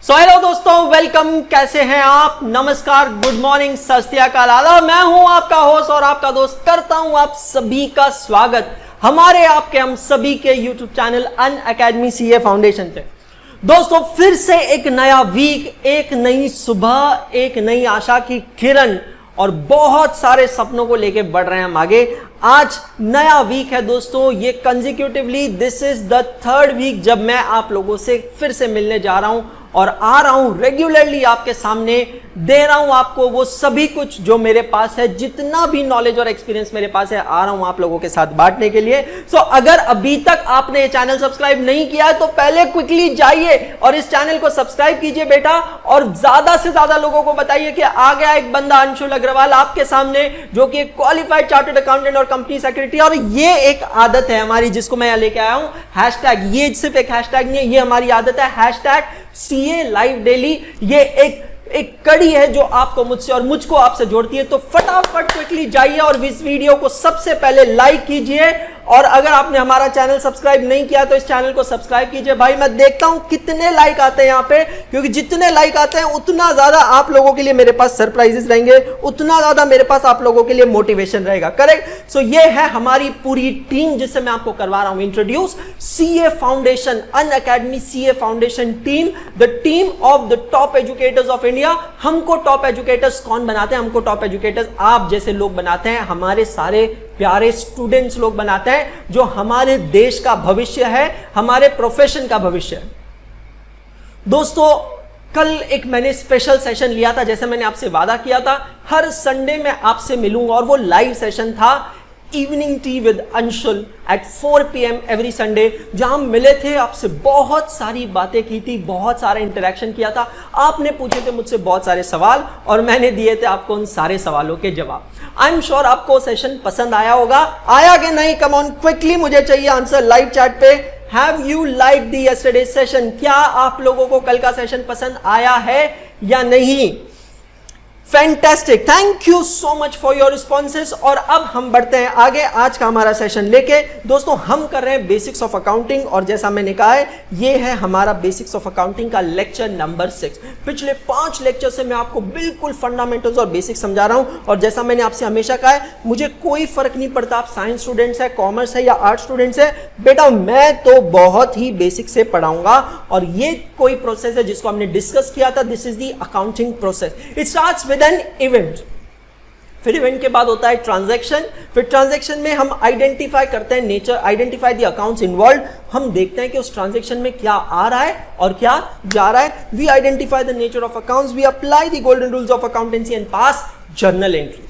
Hello दोस्तों, welcome. कैसे हैं आप? नमस्कार, गुड मॉर्निंग, सत श्री अकाल, आदाब। मैं हूं आपका होस्ट और आपका दोस्त। करता हूं आप सभी का स्वागत हमारे आपके हम सभी के YouTube channel Unacademy CA foundation पे। दोस्तों, फिर से एक नया वीक, एक नई सुबह, एक नई आशा की किरण और बहुत सारे सपनों को लेके बढ़ रहे हैं हम आगे। आज नया वीक है दोस्तों, ये consecutively this is the third week जब मैं आप लोगों से फिर से मिलने जा रहा हूं और आ रहा हूं रेगुलरली आपके सामने, दे रहा हूं आपको वो सभी कुछ जो मेरे पास है, जितना भी नॉलेज और एक्सपीरियंस मेरे पास है, आ रहा हूं आप लोगों के साथ बांटने के लिए। सो अगर अभी तक आपने ये चैनल सब्सक्राइब नहीं किया है तो पहले क्विकली जाइए और इस चैनल को सब्सक्राइब कीजिए बेटा, और ज्यादा से ज्यादा लोगों को बताइए कि आ गया एक बंदा अंशुल अग्रवाल आपके सामने, जो कि एक क्वालिफाइड चार्टर्ड अकाउंटेंट और कंपनी सेक्रेटरी। और ये एक आदत है हमारी जिसको मैं यहां लेके आया हूं, हैशटैग। ये सिर्फ एक हैशटैग नहीं है, ये हमारी आदत है, हैशटैग सीए लाइव डेली। ये एक कड़ी है जो आपको मुझसे और मुझको आपसे जोड़ती है। तो फटाफट क्विकली जाइए और इस वीडियो को सबसे पहले लाइक कीजिए, और अगर आपने हमारा चैनल सब्सक्राइब नहीं किया तो इस चैनल को सब्सक्राइब कीजिए। भाई मैं देखता हूं कितने लाइक आते हैं यहां पे, क्योंकि जितने लाइक आते हैं उतना ज्यादा आप लोगों के लिए मेरे पास सरप्राइजेस रहेंगे, उतना ज्यादा मेरे पास आप लोगों के लिए मोटिवेशन रहेगा। करेक्ट? सो ये है हमारी पूरी टीम जिससे मैं आपको करवा रहा हूं introduce, CA foundation, Unacademy CA foundation team, the team of the top educators of India. हमको टॉप एजुकेटर्स कौन बनाते हैं? हमको टॉप एजुकेटर्स आप जैसे लोग बनाते हैं, हमारे सारे प्यारे स्टूडेंट्स लोग बनाते हैं, जो हमारे देश का भविष्य है, हमारे प्रोफेशन का भविष्य है। दोस्तों, कल एक मैंने स्पेशल सेशन लिया था, जैसे मैंने आपसे वादा किया था हर संडे में आपसे मिलूंगा, और वो लाइव सेशन था evening tea with Anshul at 4 PM every Sunday, जहां हम मिले थे, आपसे बहुत सारी बातें की थी, बहुत सारा इंटरेक्शन किया था। आपने पूछे थे मुझसे बहुत सारे सवाल और मैंने दिए थे आपको उन सारे सवालों के जवाब। आई एम श्योर आपको सेशन पसंद आया होगा। आया कि नहीं? कम ऑन, क्विकली मुझे चाहिए आंसर लाइव चैट पे। Have you like the yesterday session? क्या आप लोगों को कल का सेशन पसंद आया है या नहीं? Fantastic, thank you so much for your responses. और अब हम बढ़ते हैं आगे आज का हमारा सेशन लेके। दोस्तों, हम कर रहे हैं बेसिक्स ऑफ अकाउंटिंग, और जैसा मैंने कहा है ये है हमारा बेसिक्स ऑफ अकाउंटिंग का लेक्चर नंबर 6। पिछले 5 लेक्चर से मैं आपको बिल्कुल फंडामेंटल्स और बेसिक्स समझा रहा हूं, और जैसा मैंने आपसे हमेशा कहा है, मुझे कोई फर्क नहीं पड़ता आप साइंस स्टूडेंट्स है, कॉमर्स है या आर्ट स्टूडेंट्स है, बेटा मैं तो बहुत ही बेसिक से पढ़ाऊंगा। और ये कोई प्रोसेस है जिसको हमने डिस्कस किया था, this is the accounting process. It starts with an event, फिर इवेंट के बाद होता है ट्रांजैक्शन, फिर ट्रांजैक्शन में हम आइडेंटिफाई करते हैं nature, identify the accounts involve. हम देखते हैं कि उस ट्रांजैक्शन में क्या आ रहा है और क्या जा रहा है। We identify the nature of accounts, we apply the golden rules of accountancy and pass journal entry.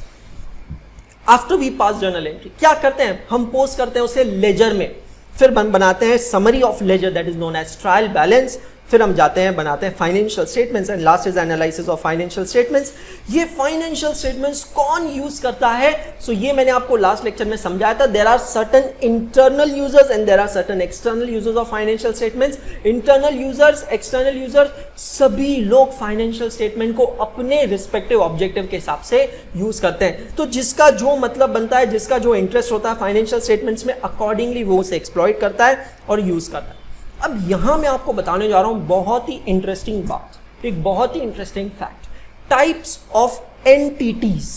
After we pass journal entry, क्या करते हैं? हम पोस्ट करते हैं उसे लेजर में, फिर बनाते हैं summary of ledger, that is known as trial balance. फिर हम जाते हैं बनाते हैं financial statements, and last is analysis of financial statements. ये फाइनेंशियल स्टेटमेंट्स कौन यूज करता है? सो ये मैंने आपको लास्ट लेक्चर में समझाया था। There are certain internal users and there are certain external users of financial statements. Internal users, external users, सभी लोग फाइनेंशियल स्टेटमेंट को अपने रिस्पेक्टिव ऑब्जेक्टिव के हिसाब से यूज करते हैं। तो जिसका जो मतलब बनता है, जिसका जो इंटरेस्ट होता है फाइनेंशियल स्टेटमेंट्स में, अकॉर्डिंगली वो उसे एक्सप्लॉइट करता है और यूज करता है। अब यहां मैं आपको बताने जा रहा हूं बहुत ही इंटरेस्टिंग बात, एक बहुत ही interesting fact, types of entities.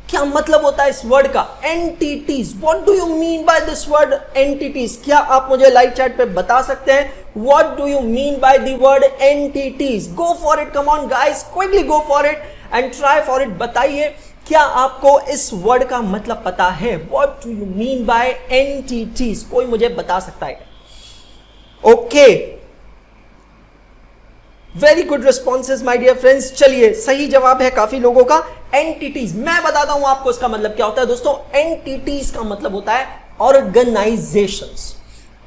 क्या मतलब होता है इस वर्ड का? Entities. What do you mean by this word entities? क्या आप मुझे लाइव चैट पे बता सकते हैं what do you mean by the word entities? Go for it, come on guys, quickly go for it and try for it. बताइए, क्या आपको इस वर्ड का मतलब पता है? What do you mean bye entities? कोई मुझे बता सकता है? Okay, very good responses my dear friends. चलिए, सही जवाब है काफी लोगों का एंटिटीज। मैं बताता हूं आपको इसका मतलब क्या होता है। दोस्तों, एंटिटीज का मतलब होता है ऑर्गेनाइजेशंस।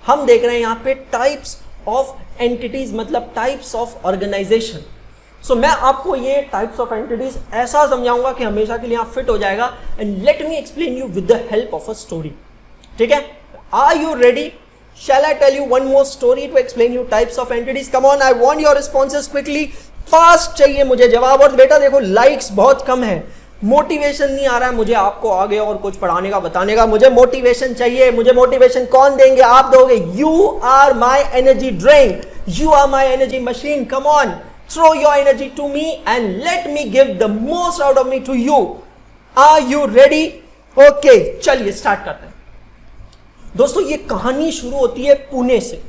हम देख रहे हैं यहां पे टाइप्स ऑफ एंटिटीज, मतलब टाइप्स ऑफ ऑर्गेनाइजेशन। सो मैं आपको ये टाइप्स ऑफ एंटिटीज ऐसा समझाऊंगा कि हमेशा के लिए आप फिट हो जाएगा। And let me explain you with the help of a story. ठीक है? Are you ready? Shall I tell you one more story to explain you types of entities? Come on, I want your responses quickly. Fast चाहिए मुझे जवाब। और बेटा देखो, likes बहुत कम है, मोटिवेशन नहीं आ रहा है मुझे आपको आगे और कुछ पढ़ाने का, बताने का। मुझे मोटिवेशन चाहिए। मुझे मोटिवेशन कौन देंगे? आप दोगे। You are my energy drink. You are my energy machine. Come on, throw your energy to me and let me give the most out of me to you. Are you ready? Okay, चलिए start करते हैं। दोस्तों ये कहानी शुरू होती है पुणे से।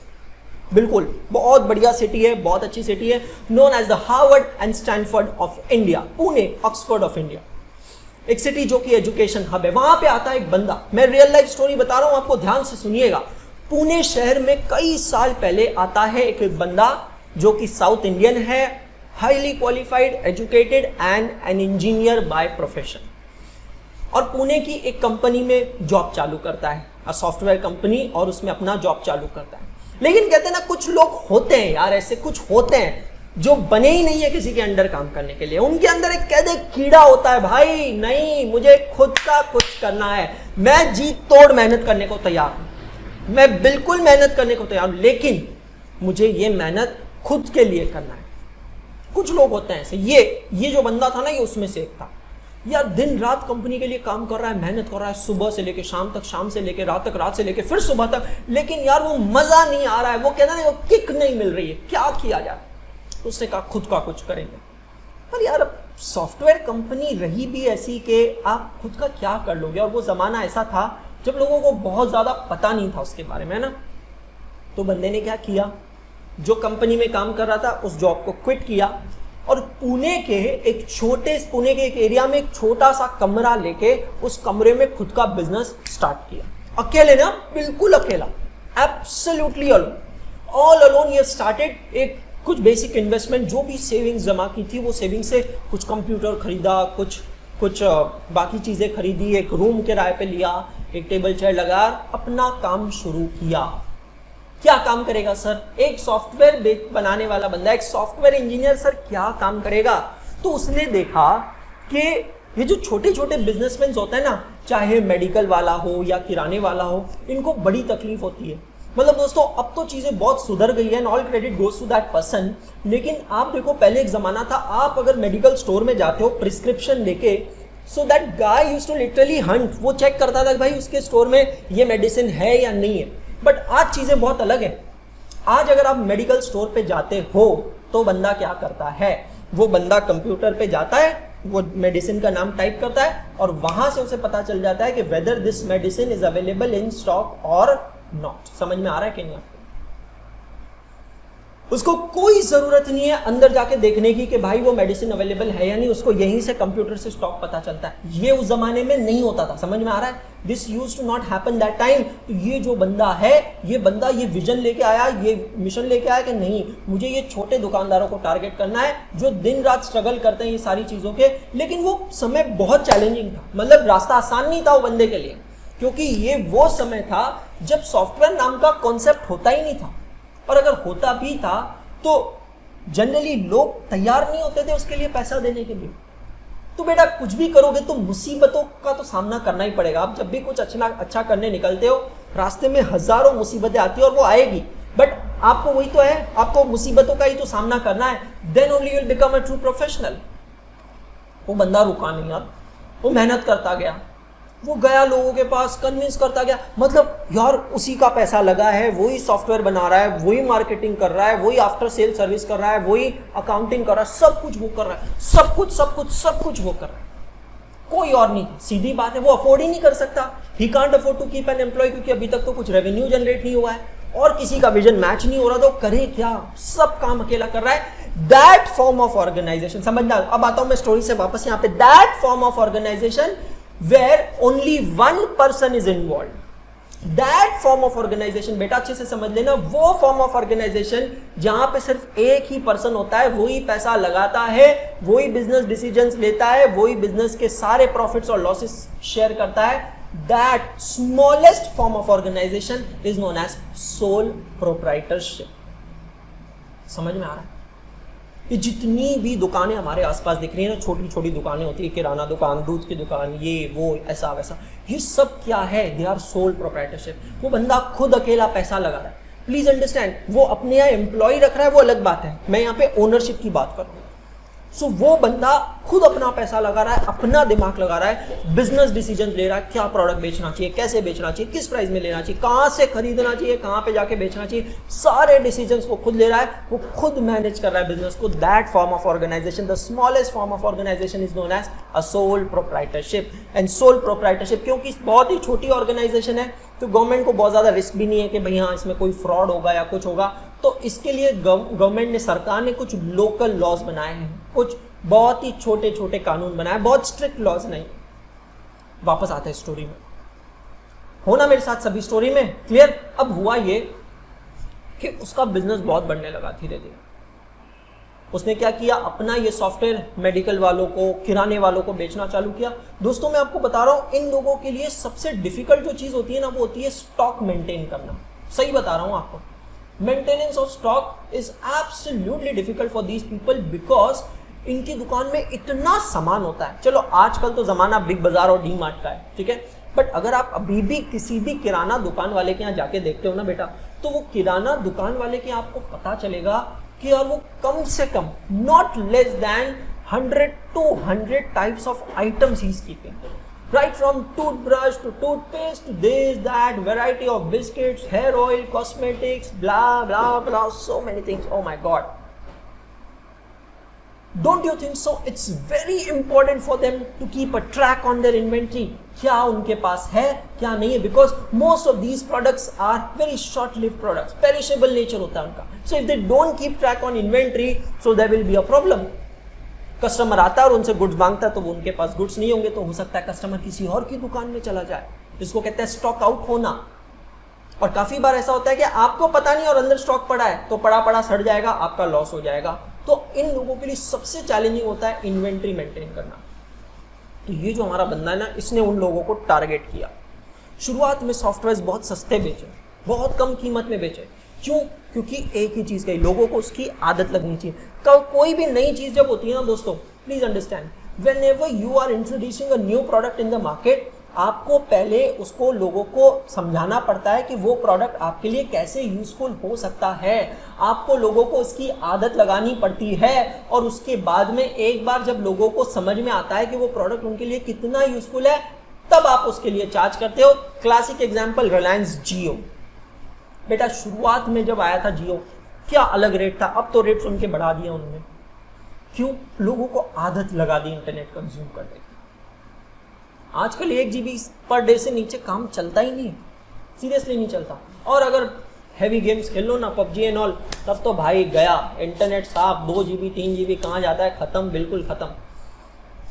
बिल्कुल, बहुत बढ़िया सिटी है, बहुत अच्छी सिटी है, known as the Harvard and Stanford of India. Pune Oxford of India, एक सिटी जो कि एजुकेशन हब है। वहां पे आता है एक बंदा, मैं रियल लाइफ स्टोरी बता रहा हूं, आपको ध्यान से सुनिएगा। पुणे शहर में कई साल पहले आता है एक बंदा जो कि साउथ इंडियन है, highly qualified, educated and an engineer by profession, और पुणे की एक कंपनी में जॉब चालू करता है, सॉफ्टवेयर कंपनी, और उसमें अपना जॉब चालू करता है। लेकिन कहते हैं ना, कुछ लोग होते हैं यार, ऐसे कुछ होते हैं जो बने ही नहीं है किसी के अंडर काम करने के लिए। उनके अंदर एक कहते कीड़ा होता है, भाई नहीं, मुझे खुद का कुछ करना है, मैं जी तोड़ मेहनत करने को तैयार हूं, मैं बिल्कुल मेहनत करने को तैयार हूं, लेकिन मुझे ये मेहनत खुद के लिए करना है। कुछ लोग होते हैं ऐसे। ये जो बंदा था ना, ये उसमें से एक था यार। दिन रात कंपनी के लिए काम कर रहा है, मेहनत कर रहा है, सुबह से लेके शाम तक, शाम से लेके रात तक, रात से लेके फिर सुबह तक, लेकिन यार वो मजा नहीं आ रहा है, वो कहना नहीं, वो किक नहीं मिल रही है, क्या किया जाए? तो उसने कहा खुद का कुछ करेंगे। पर यार सॉफ्टवेयर कंपनी रही भी ऐसी कि आप खुद का क्या कर लोगे, और वो जमाना ऐसा था जब लोगों को बहुत ज्यादा पता नहीं था उसके बारे में, है ना। तो बंदे ने क्या किया, जो कंपनी में काम कर रहा था उस जॉब को क्विट किया, और पुणे के एक एरिया में एक छोटा सा कमरा लेके उस कमरे में खुद का बिजनेस स्टार्ट किया। अकेले ना, बिल्कुल अकेला, एब्सोल्युटली अलोन, ऑल अलोन ये स्टार्टेड। एक कुछ बेसिक इन्वेस्टमेंट, जो भी सेविंग्स जमा की थी, वो सेविंग से कुछ कंप्यूटर खरीदा, कुछ बाकी चीजें खरीदी, एक रूम किराए पे लिया, एक टेबल चेयर लगा, अपना काम शुरू किया। क्या काम करेगा सर? एक सॉफ्टवेयर बनाने वाला बंदा, एक सॉफ्टवेयर इंजीनियर, सर क्या काम करेगा? तो उसने देखा कि ये जो छोटे छोटे बिजनेसमैन होते हैं ना, चाहे मेडिकल वाला हो या किराने वाला हो, इनको बड़ी तकलीफ होती है। मतलब दोस्तों, अब तो चीजें बहुत सुधर गई है, all credit goes to that person. लेकिन आप देखो, पहले एक जमाना था, आप अगर मेडिकल स्टोर में जाते हो प्रिस्क्रिप्शन लेके, so that guy used to literally hunt, वो चेक करता था कि भाई उसके स्टोर में ये मेडिसिन है या नहीं है। बट आज चीजें बहुत अलग है। आज अगर आप मेडिकल स्टोर पे जाते हो तो बंदा क्या करता है, वो बंदा कंप्यूटर पे जाता है, वो मेडिसिन का नाम टाइप करता है, और वहां से उसे पता चल जाता है कि whether this medicine is available in stock और नॉट। समझ में आ रहा है कि नहीं आपको? उसको कोई जरूरत नहीं है अंदर जाके देखने की कि भाई वो मेडिसिन अवेलेबल है या नहीं, उसको यहीं से कंप्यूटर से स्टॉक पता चलता है। ये उस जमाने में नहीं होता था। समझ में आ रहा है? This used to not happen that time. तो ये जो बंदा है, ये बंदा ये विजन लेके आया, ये मिशन लेके आया कि नहीं, मुझे ये छोटे दुकानदारों को टारगेट करना है जो दिन रात स्ट्रगल करते हैं ये सारी चीजों के। लेकिन वो समय बहुत चैलेंजिंग था, मतलब रास्ता आसान नहीं था वो बंदे के लिए, क्योंकि ये वो समय था जब सॉफ्टवेयर नाम का कॉन्सेप्ट होता ही नहीं था, और अगर होता भी था तो जनरली लोग तैयार नहीं होते थे उसके लिए पैसा देने के लिए। तो बेटा कुछ भी करोगे तो मुसीबतों का तो सामना करना ही पड़ेगा। आप जब भी कुछ अच्छा करने निकलते हो, रास्ते में हजारों मुसीबतें आती है, और वो आएगी, बट आपको वही तो है, आपको मुसीबतों का ही तो सामना करना है। Then only you will become a true professional. वो बंदा रुका नहीं, अब वो मेहनत करता गया, वो गया लोगों के पास, कन्विंस करता गया, मतलब यार उसी का पैसा लगा है, वही सॉफ्टवेयर बना रहा है, वही मार्केटिंग कर रहा है, वही आफ्टर सेल सर्विस कर रहा है, वही अकाउंटिंग कर रहा है, सब कुछ वो कर रहा है, सब कुछ वो कर रहा है, कोई और नहीं। सीधी बात है, वो अफोर्ड ही नहीं कर सकता। He can't afford to keep an employ, क्योंकि अभी तक तो कुछ रेवेन्यू जनरेट नहीं हुआ है और किसी का विजन मैच नहीं हो रहा, तो करे क्या, सब काम अकेला कर रहा है। दैट फॉर्म ऑफ ऑर्गेनाइजेशन, समझना। अब आता हूं मैं स्टोरी से वापस यहाँ पे। That form of organization where only one person is involved, that form of organization, बेटा अच्छे से समझ लेना, वो form of organization जहां पे सिर्फ एक ही पर्सन होता है, वही पैसा लगाता है, वही बिजनेस डिसीजंस लेता है, वही बिजनेस के सारे प्रॉफिट्स और लॉसेस शेयर करता है, that smallest form of organization is known as sole proprietorship। समझ में आ रहा है? ये जितनी भी दुकानें हमारे आसपास दिख रही है ना, छोटी छोटी दुकानें होती है, किराना दुकान, दूध की दुकान, ये वो ऐसा वैसा, ये सब क्या है? They are sole proprietorship. वो बंदा खुद अकेला पैसा लगा रहा है। प्लीज अंडरस्टैंड, वो अपने यहाँ एम्प्लॉय रख रहा है वो अलग बात है, मैं यहाँ पे ओनरशिप की बात कर रहा हूँ। सो वो बंदा खुद अपना पैसा लगा रहा है, अपना दिमाग लगा रहा है, बिजनेस डिसीजन ले रहा है, क्या प्रोडक्ट बेचना चाहिए, कैसे बेचना चाहिए, किस प्राइस में लेना चाहिए, कहां से खरीदना चाहिए, कहां पे जाके बेचना चाहिए, सारे डिसीजंस वो खुद ले रहा है, वो खुद मैनेज कर रहा है बिजनेस को। That form of organization, the smallest form of organization is known as a sole proprietorship. And sole proprietorship क्योंकि बहुत ही छोटी ऑर्गेनाइजेशन है, तो गवर्नमेंट को बहुत ज्यादा रिस्क भी नहीं है कि भाई हाँ इसमें कोई फ्रॉड होगा या कुछ होगा, तो इसके लिए गवर्नमेंट ने, सरकार ने कुछ लोकल लॉज बनाए हैं, कुछ बहुत ही छोटे छोटे कानून बनाए, बहुत स्ट्रिक्ट लॉज नहीं। वापस आते हैं स्टोरी में, होना मेरे साथ सभी स्टोरी में क्लियर। अब हुआ ये कि उसका बिजनेस बहुत बढ़ने लगा धीरे धीरे। उसने क्या किया, अपना ये सॉफ्टवेयर मेडिकल वालों को, किराने वालों को बेचना चालू किया। दोस्तों मैं आपको बता रहा हूं, इन लोगों के लिए सबसे डिफिकल्ट जो चीज होती है ना, वो होती है स्टॉक मेंटेन करना। सही बता रहा हूं आपको, maintenance of stock is absolutely difficult for these people, because इनकी दुकान में इतना सामान होता है। चलो आजकल तो जमाना बिग बाजार और डी मार्ट का है, ठीक है, बट अगर आप अभी भी किसी भी किराना दुकान वाले के यहाँ जाके देखते हो ना बेटा, तो वो किराना दुकान वाले के आपको पता चलेगा कि यार वो कम से कम not less than 100 to 100 types of items ही is keeping, right from toothbrush to toothpaste to this, that, variety of biscuits, hair oil, cosmetics, blah blah blah, so many things. Oh my god, don't you think so? It's very important for them to keep a track on their inventory, क्या उनके पास है क्या नहीं है, because most of these products are very short lived products, perishable nature होता है उनका। So if they don't keep track on inventory, so there will be a problem. Customer आता है और उनसे गुड्स मांगता है, तो वो उनके पास गुड्स नहीं होंगे, तो हो सकता है कस्टमर किसी और की दुकान में चला जाए, इसको कहते हैं स्टॉक आउट होना। और काफी बार ऐसा होता है कि आपको पता नहीं और अंदर स्टॉक पड़ा है, तो पड़ा पड़ा सड़ जाएगा, आपका लॉस हो जाएगा। तो इन लोगों के लिए सबसे चैलेंजिंग होता है इन्वेंट्री मेंटेन करना। तो ये जो हमारा बंदा है ना, इसने उन लोगों को टारगेट किया। शुरुआत में सॉफ्टवेयर बहुत सस्ते बेचे, बहुत कम कीमत में बेचे। क्यों? क्योंकि एक ही चीज कही, लोगों को उसकी आदत लगनी चाहिए। कोई भी नई चीज जब होती है ना दोस्तों, please understand, whenever you are introducing a new product in the market, आपको पहले उसको लोगों को समझाना पड़ता है कि वो प्रोडक्ट आपके लिए कैसे यूजफुल हो सकता है। आपको लोगों को उसकी आदत लगानी पड़ती है, और उसके बाद में एक बार जब लोगों को समझ में आता है कि वो प्रोडक्ट उनके लिए कितना यूजफुल है, तब आप उसके लिए चार्ज करते हो। क्लासिक एग्जाम्पल रिलायंस जियो। बेटा शुरुआत में जब आया था जियो, क्या अलग रेट था, अब तो रेट उनके बढ़ा दिया उन्होंने। क्यों? लोगों को आदत लगा दी इंटरनेट कंज्यूम करने की। आजकल 1 GB पर डे से नीचे काम चलता ही नहीं, सीरियसली नहीं चलता। और अगर हैवी गेम्स खेल लो ना, पबजी एंड ऑल, तब तो भाई गया इंटरनेट साफ। 2 GB 3 GB कहाँ जाता है, खत्म, बिल्कुल खत्म।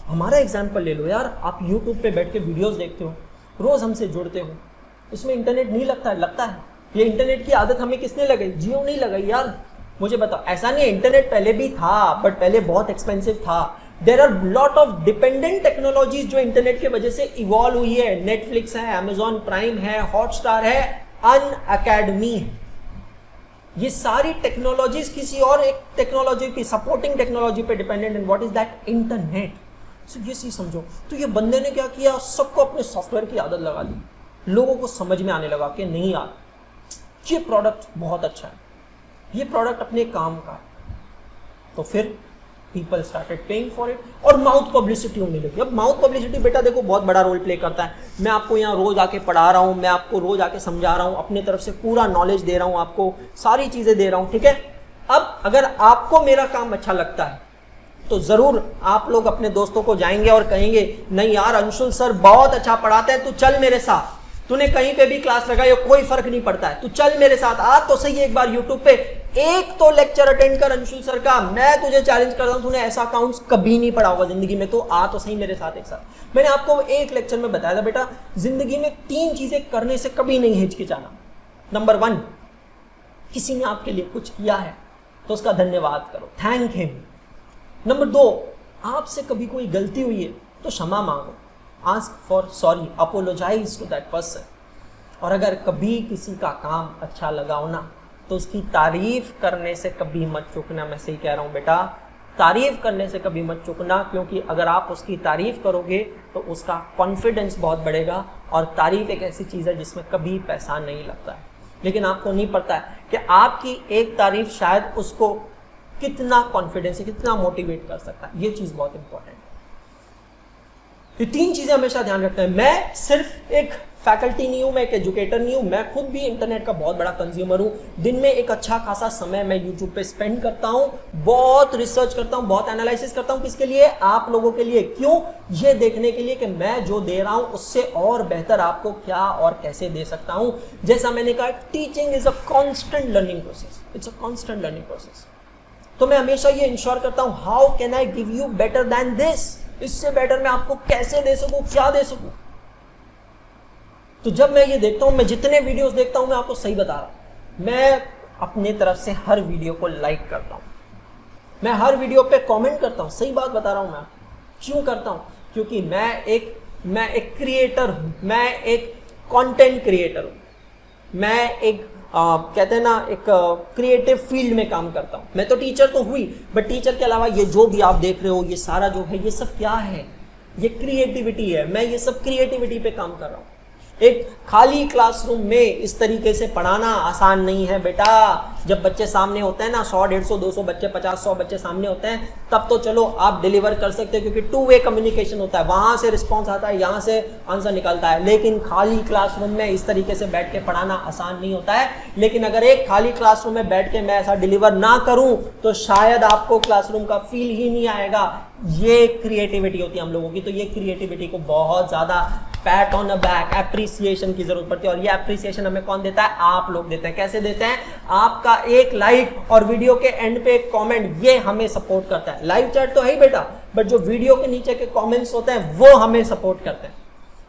हमारा एग्जाम्पल ले लो यार, आप यूट्यूब पे बैठ के वीडियोस देखते हो, रोज हमसे जुड़ते हो, इसमें इंटरनेट नहीं लगता है? लगता है। ये इंटरनेट की आदत हमें किसने लगाई? जियो नहीं लगाई यार, मुझे बताओ। ऐसा नहीं है, इंटरनेट पहले भी था, बट पहले बहुत एक्सपेंसिव था। There are lot of dependent technologies जो इंटरनेट के वजह से इवॉल्व हुई है। नेटफ्लिक्स है, अमेजॉन प्राइम है, हॉटस्टार है, अनअकैडमी है। ये सारी टेक्नोलॉजीज किसी और एक टेक्नोलॉजी की, सपोर्टिंग टेक्नोलॉजी पे dependent. And what is that? Internet. So ये चीज समझो। तो ये बंदे ने क्या किया, सबको अपने सॉफ्टवेयर की आदत लगा ली। लोगों को समझ में आने लगा कि नहीं यार, ये प्रोडक्ट बहुत अच्छा है, ये प्रोडक्ट अपने काम का है। तो फिर people started paying for it, और माउथ पब्लिसिटी होने लगी। अब माउथ पब्लिसिटी बेटा देखो बहुत बड़ा रोल प्ले करता है। मैं आपको यहाँ रोज आके पढ़ा रहा हूँ, मैं आपको रोज आके समझा रहा हूँ, अपने तरफ से पूरा नॉलेज दे रहा हूँ, आपको सारी चीजें दे रहा हूँ, ठीक है। अब अगर आपको मेरा काम अच्छा लगता है, तो जरूर आप लोग अपने दोस्तों को जाएंगे और कहेंगे नहीं यार अंशुल सर बहुत अच्छा पढ़ाते हैं, तू चल मेरे साथ, तूने कहीं पे भी क्लास लगाई हो कोई फर्क नहीं पड़ता है, तू चल मेरे साथ आ तो सही एक बार यूट्यूब पे एक तो लेक्चर अटेंड कर अंशुल सर का। मैं तुझे चैलेंज करता हूं, तूने ऐसा अकाउंट्स कभी नहीं पढ़ा होगा जिंदगी में, तो आ तो सही मेरे साथ एक साथ। मैंने आपको एक लेक्चर में बताया था बेटा, जिंदगी में 3 चीजें करने से कभी नहीं हिचकिचाना। नंबर 1, किसी ने आपके लिए कुछ किया है तो उसका धन्यवाद करो, थैंक हिम। नंबर 2, आपसे कभी कोई गलती हुई है तो क्षमा मांगो, ask for sorry, apologize to that person. और अगर कभी किसी का काम अच्छा लगा हो ना, तो उसकी तारीफ करने से कभी मत चूकना। मैं सही कह रहा हूँ बेटा, तारीफ करने से कभी मत चूकना, क्योंकि अगर आप उसकी तारीफ करोगे तो उसका कॉन्फिडेंस बहुत बढ़ेगा। और तारीफ एक ऐसी चीज़ है जिसमें कभी पैसा नहीं लगता है। लेकिन आपको नहीं पता है कि आपकी एक तारीफ शायद उसको कितना कॉन्फिडेंस है, कितना मोटिवेट कर सकता है, ये चीज बहुत इंपॉर्टेंट है। ये 3 चीजें हमेशा ध्यान रखते हैं। मैं सिर्फ एक फैकल्टी नहीं हूं, मैं एक एजुकेटर नहीं हूं, मैं खुद भी इंटरनेट का बहुत बड़ा कंज्यूमर हूं। दिन में एक अच्छा खासा समय मैं यूट्यूब पे स्पेंड करता हूं, बहुत रिसर्च करता हूं, बहुत एनालिसिस करता हूं। किसके लिए? आप लोगों के लिए। क्यों? ये देखने के लिए कि मैं जो दे रहा हूं उससे और बेहतर आपको क्या और कैसे दे सकता हूं। जैसा मैंने कहा, teaching is a constant learning process, it's a constant learning process. तो मैं हमेशा ये इंश्योर करता हूं, how can I give you better than this, इससे बेटर मैं आपको कैसे दे सकूं, क्या दे सकूं। तो जब मैं ये देखता हूं, मैं जितने वीडियोस देखता हूं, मैं आपको सही बता रहा हूं, मैं अपने तरफ से हर वीडियो को लाइक करता हूं, मैं हर वीडियो पे कमेंट करता हूं। सही बात बता रहा हूं मैं आपको। क्यों करता हूं? क्योंकि मैं एक क्रिएटर हूं, मैं एक कंटेंट क्रिएटर हूं, मैं एक कहते हैं ना, एक क्रिएटिव फील्ड में काम करता हूं। मैं तो टीचर तो हुई, बट टीचर के अलावा ये जो भी आप देख रहे हो, ये सारा जो है, ये सब क्या है? ये क्रिएटिविटी है। मैं ये सब क्रिएटिविटी पे काम कर रहा हूं। एक खाली क्लासरूम में इस तरीके से पढ़ाना आसान नहीं है बेटा। जब बच्चे सामने होते हैं ना, 100, 150, 200 बच्चे, 50, 100 बच्चे सामने होते हैं, तब तो चलो आप डिलीवर कर सकते हैं, क्योंकि 2 वे कम्युनिकेशन होता है, वहां से रिस्पॉन्स आता है, यहां से आंसर निकलता है। लेकिन खाली क्लासरूम में इस तरीके से बैठ के पढ़ाना आसान नहीं होता है। लेकिन अगर एक खाली क्लासरूम में बैठ के मैं ऐसा डिलीवर ना करूं तो शायद आपको क्लासरूम का फील ही नहीं आएगा। ये क्रिएटिविटी होती है हम लोगों की। तो ये क्रिएटिविटी को बहुत ज्यादा PAT on the back, appreciation की जरूरत पड़ती है। और ये एप्रिसिएशन हमें कौन देता है? आप लोग देते हैं। कैसे देते हैं? आपका एक लाइक और वीडियो के एंड पे एक कमेंट, ये हमें सपोर्ट करता है। लाइव चैट तो है ही बेटा, बट जो वीडियो के नीचे के कमेंट्स होते हैं वो हमें सपोर्ट करते हैं,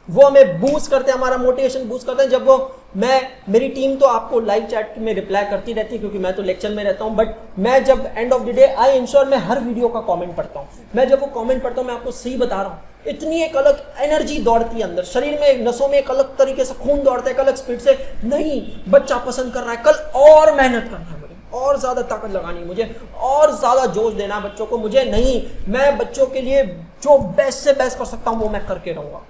वो हमें बूस्ट करते हैं, हमारा मोटिवेशन बूस्ट करते हैं। जब वो मेरी टीम तो आपको लाइव चैट में रिप्लाई करती रहती है, क्योंकि मैं तो लेक्चर में रहता हूं, बट मैं जब end of the day I ensure मैं हर वीडियो का कमेंट पढ़ता हूं। मैं जब वो कमेंट पढ़ता हूं, मैं आपको सही बता रहा हूं, इतनी एक अलग एनर्जी दौड़ती है अंदर, शरीर में, नसों में एक अलग तरीके से खून दौड़ता है, एक अलग स्पीड से। नहीं, बच्चा पसंद कर रहा है, कल और मेहनत करना है मुझे, और ज्यादा ताकत लगानी है मुझे, और ज्यादा जोश देना है बच्चों को मुझे। नहीं, मैं बच्चों के लिए जो बेस्ट से बेस्ट कर सकता हूं वो मैं करके रहूंगा,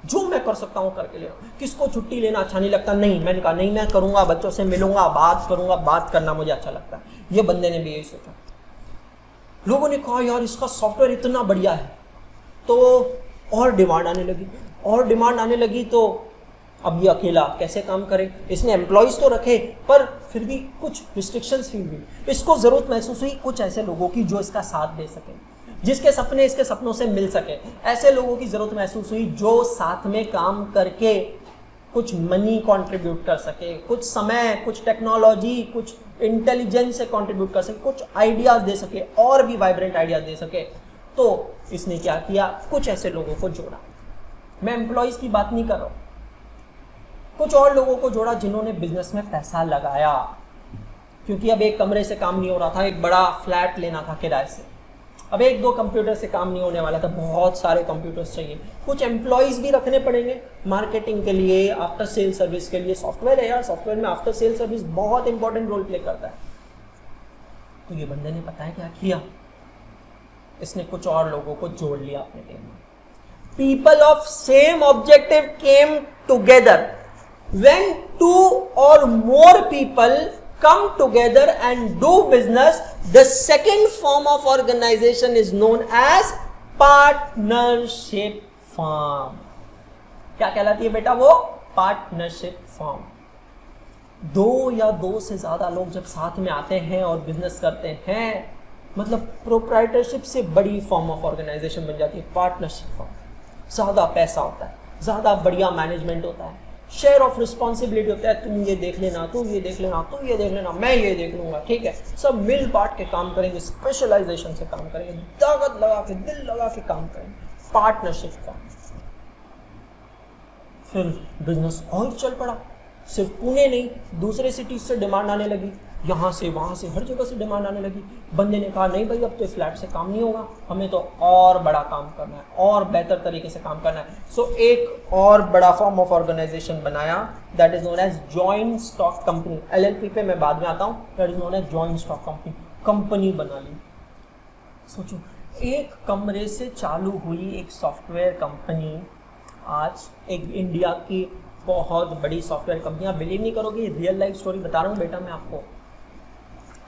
जो मैं कर सकता हूं करके ले रहा हूं। किसको छुट्टी लेना अच्छा नहीं लगता? नहीं, मैंने कहा नहीं, मैं करूंगा, बच्चों से मिलूंगा, बात करूंगा, बात करना मुझे अच्छा लगता है। ये बंदे ने भी यही सोचा। लोगों ने कहा यार इसका सॉफ्टवेयर इतना बढ़िया है, तो और डिमांड आने लगी, और डिमांड आने लगी। तो अब ये अकेला कैसे काम करे? इसने एम्प्लॉइज तो रखे, पर फिर भी कुछ रिस्ट्रिक्शंस फील हुई। इसको जरूरत महसूस हुई कुछ ऐसे लोगों की जो इसका साथ दे सके, जिसके सपने इसके सपनों से मिल सके। ऐसे लोगों की जरूरत महसूस हुई जो साथ में काम करके कुछ मनी कंट्रीब्यूट कर सके, कुछ समय, कुछ टेक्नोलॉजी, कुछ इंटेलिजेंस से कंट्रीब्यूट कर सके, कुछ आइडियाज दे सके, और भी वाइब्रेंट आइडियाज दे सके। तो इसने क्या किया? कुछ ऐसे लोगों को जोड़ा। मैं एम्प्लॉइज की बात नहीं कर रहा हूं, कुछ और लोगों को जोड़ा जिन्होंने बिजनेस में पैसा लगाया, क्योंकि अब एक कमरे से काम नहीं हो रहा था, एक बड़ा फ्लैट लेना था किराए से। अब 1-2 कंप्यूटर से काम नहीं होने वाला था, बहुत सारे कंप्यूटर्स चाहिए। कुछ एम्प्लॉइज भी रखने पड़ेंगे मार्केटिंग के लिए, आफ्टर सेल सर्विस के लिए। सॉफ्टवेयर है यार, सॉफ्टवेयर में आफ्टर सेल सर्विस बहुत इंपॉर्टेंट रोल प्ले करता है। तो ये बंदे ने पता है क्या किया? इसने कुछ और लोगों को जोड़ लिया अपने टीम में। People of same objective came together. When 2 or more people come together and do business, the second form of organization is known as partnership firm. क्या कहलाती है बेटा वो? Partnership firm. 2 या 2 से ज्यादा लोग जब साथ में आते हैं और बिजनेस करते हैं, मतलब प्रोप्राइटरशिप से बड़ी फॉर्म ऑफ ऑर्गेनाइजेशन बन जाती है पार्टनरशिप फर्म। ज्यादा पैसा होता है, ज्यादा बढ़िया मैनेजमेंट होता है, शेयर ऑफ रिस्पॉन्सिबिलिटी होता है। तुम ये देख लेना, तुम ये देख लेना, तुम ये देख लेना, मैं ये देख लूंगा, ठीक है। सब मिल बांट के काम करेंगे, स्पेशलाइजेशन से काम करेंगे, ताकत लगा के, दिल लगा के काम करेंगे। पार्टनरशिप का फिर बिजनेस और चल पड़ा। सिर्फ पुणे नहीं, दूसरे सिटीज से डिमांड आने लगी, यहाँ से वहाँ से हर जगह से डिमांड आने लगी। बंदे ने कहा नहीं भाई, अब तो फ्लैट से काम नहीं होगा, हमें तो और बड़ा काम करना है, और बेहतर तरीके से काम करना है। सो एक और बड़ा फॉर्म ऑफ ऑर्गेनाइजेशन बनाया, that is known as joint stock company. LLP पे मैं बाद में आता हूँ। That is known as joint stock company. Company बना ली। सोचो, एक कमरे से चालू हुई एक सॉफ्टवेयर कंपनी आज एक इंडिया की बहुत बड़ी सॉफ्टवेयर कंपनी। आप बिलीव नहीं करोगे, रियल लाइफ स्टोरी बता रहा हूँ बेटा मैं आपको।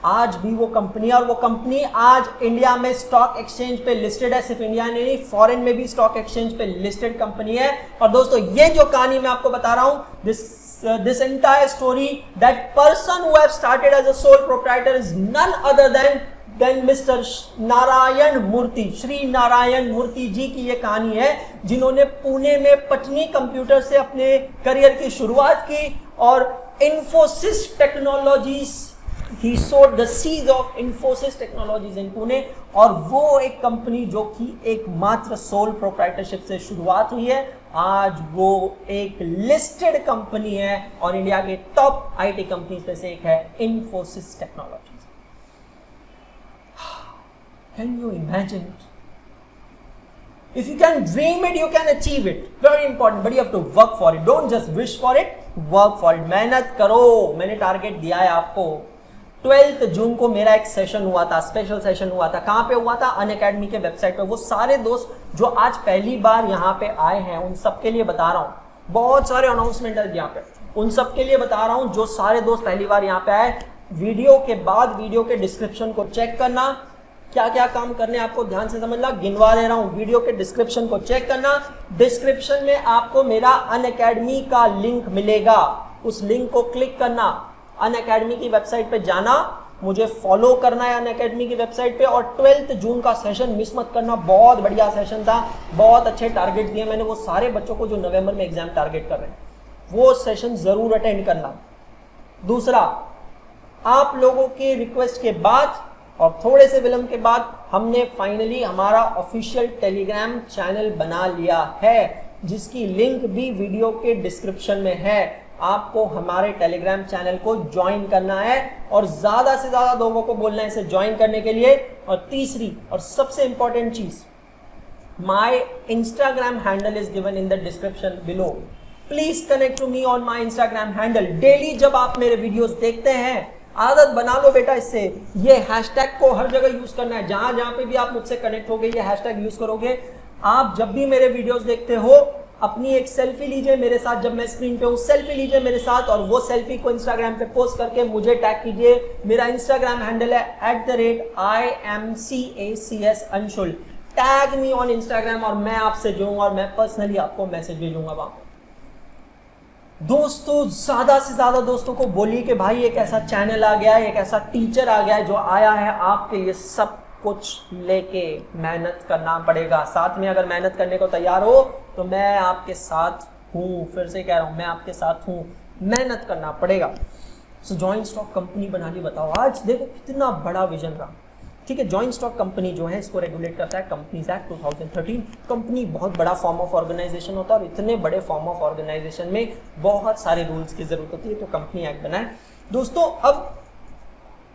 आज भी वो कंपनी, और वो कंपनी आज इंडिया में स्टॉक एक्सचेंज पे लिस्टेड है। सिर्फ इंडिया नहीं, फॉरेन में भी स्टॉक एक्सचेंज पे लिस्टेड कंपनी है। और दोस्तों ये जो कहानी मैं आपको बता रहा हूं, this entire story, that person who have started as a sole proprietor is none other than mister Narayana Murthy, Shri Narayana Murthy ji की ये कहानी है, जिन्होंने पुणे में पटनी कंप्यूटर से अपने करियर की शुरुआत की और Infosys technologies, he sowed the seeds of Infosys Technologies in Pune, और वो एक कंपनी जो कि एकमात्र सोल प्रोप्राइटरशिप से शुरुआत हुई है, आज वो एक लिस्टेड कंपनी है और इंडिया के टॉप आईटी कंपनीज में से एक है Infosys Technologies। Can you imagine it? If you can dream it, you can achieve it. Very important, but you have to work for it. Don't just wish for it, work for it. मेहनत करो। मैंने target दिया है आपको। 12 जून को मेरा एक session हुआ था, स्पेशल सेशन हुआ था। कहां पे हुआ था? अनअकैडमी के वेबसाइट पे। वो सारे दोस्त जो आज पहली बार यहाँ पे आए हैं, उन सबके लिए बता रहा हूँ। बहुत सारे अनाउंसमेंट है यहाँ पे, उन सबके लिए बता रहा हूँ जो सारे दोस्त पहली बार यहाँ पे आए। वीडियो के बाद वीडियो के डिस्क्रिप्शन को चेक करना, क्या क्या काम करने आपको ध्यान से समझना, गिनवा ले रहा हूं। वीडियो के डिस्क्रिप्शन को चेक करना। डिस्क्रिप्शन में आपको मेरा अनअकैडमी का लिंक मिलेगा, उस लिंक को क्लिक करना, अनअकैडमी की वेबसाइट पे जाना, मुझे फॉलो करना है अनअकैडमी की वेबसाइट पे, और 12 जून का सेशन मिस मत करना। बहुत बढ़िया सेशन था, बहुत अच्छे टारगेट दिए मैंने वो सारे बच्चों को जो नवंबर में एग्जाम टारगेट कर रहे हैं। वो सेशन जरूर अटेंड करना। दूसरा, आप लोगों के रिक्वेस्ट के बाद और थोड़े से विलंब के बाद हमने फाइनली हमारा ऑफिशियल टेलीग्राम चैनल बना लिया है, जिसकी लिंक भी वीडियो के डिस्क्रिप्शन में है। आपको हमारे टेलीग्राम चैनल को ज्वाइन करना है और ज्यादा से ज्यादा लोगों को बोलना है इसे ज्वाइन करने के लिए। और तीसरी और सबसे इंपॉर्टेंट चीज, my Instagram handle is given in the description below. Please connect to me on my Instagram handle. Daily जब आप मेरे वीडियोस देखते हैं, आदत बना लो बेटा इससे, ये हैशटैग को हर जगह यूज करना है। जहां जहां पे भी आप मुझसे कनेक्ट होगे, ये हैशटैग यूज करोगे। आप जब भी मेरे वीडियोस देखते हो, अपनी एक सेल्फी लीजिए मेरे साथ, जब मैं स्क्रीन पे हूं सेल्फी लीजिए मेरे साथ, और वो सेल्फी को इंस्टाग्राम पे पोस्ट करके मुझे टैग कीजिए। मेरा इंस्टाग्राम हैंडल है @IMCACS Anshul. Tag me on Instagram और मैं आपसे जुड़ूंगा और मैं पर्सनली आपको मैसेज भेजूंगा वहां। दोस्तों, ज्यादा से ज्यादा दोस्तों को बोलिए कि भाई एक ऐसा चैनल आ गया है, एक ऐसा टीचर आ गया है जो आया है आपके लिए सब कुछ लेके। मेहनत करना पड़ेगा, साथ में अगर मेहनत करने को तैयार हो तो मैं आपके साथ हूं। फिर से कह रहा हूं, मैं आपके साथ हूं, मेहनत करना पड़ेगा। सो जॉइंट स्टॉक कंपनी बना ली। बताओ आज देखो कितना बड़ा विजन रहा। ठीक है, जॉइंट स्टॉक कंपनी जो है इसको रेगुलेट करता है कंपनीज एक्ट 2013। कंपनी बहुत बड़ा फॉर्म ऑफ ऑर्गेनाइजेशन होता है और इतने बड़े फॉर्म ऑफ ऑर्गेनाइजेशन में बहुत सारे रूल्स की जरूरत होती है, तो कंपनी एक्ट बना है। दोस्तों, अब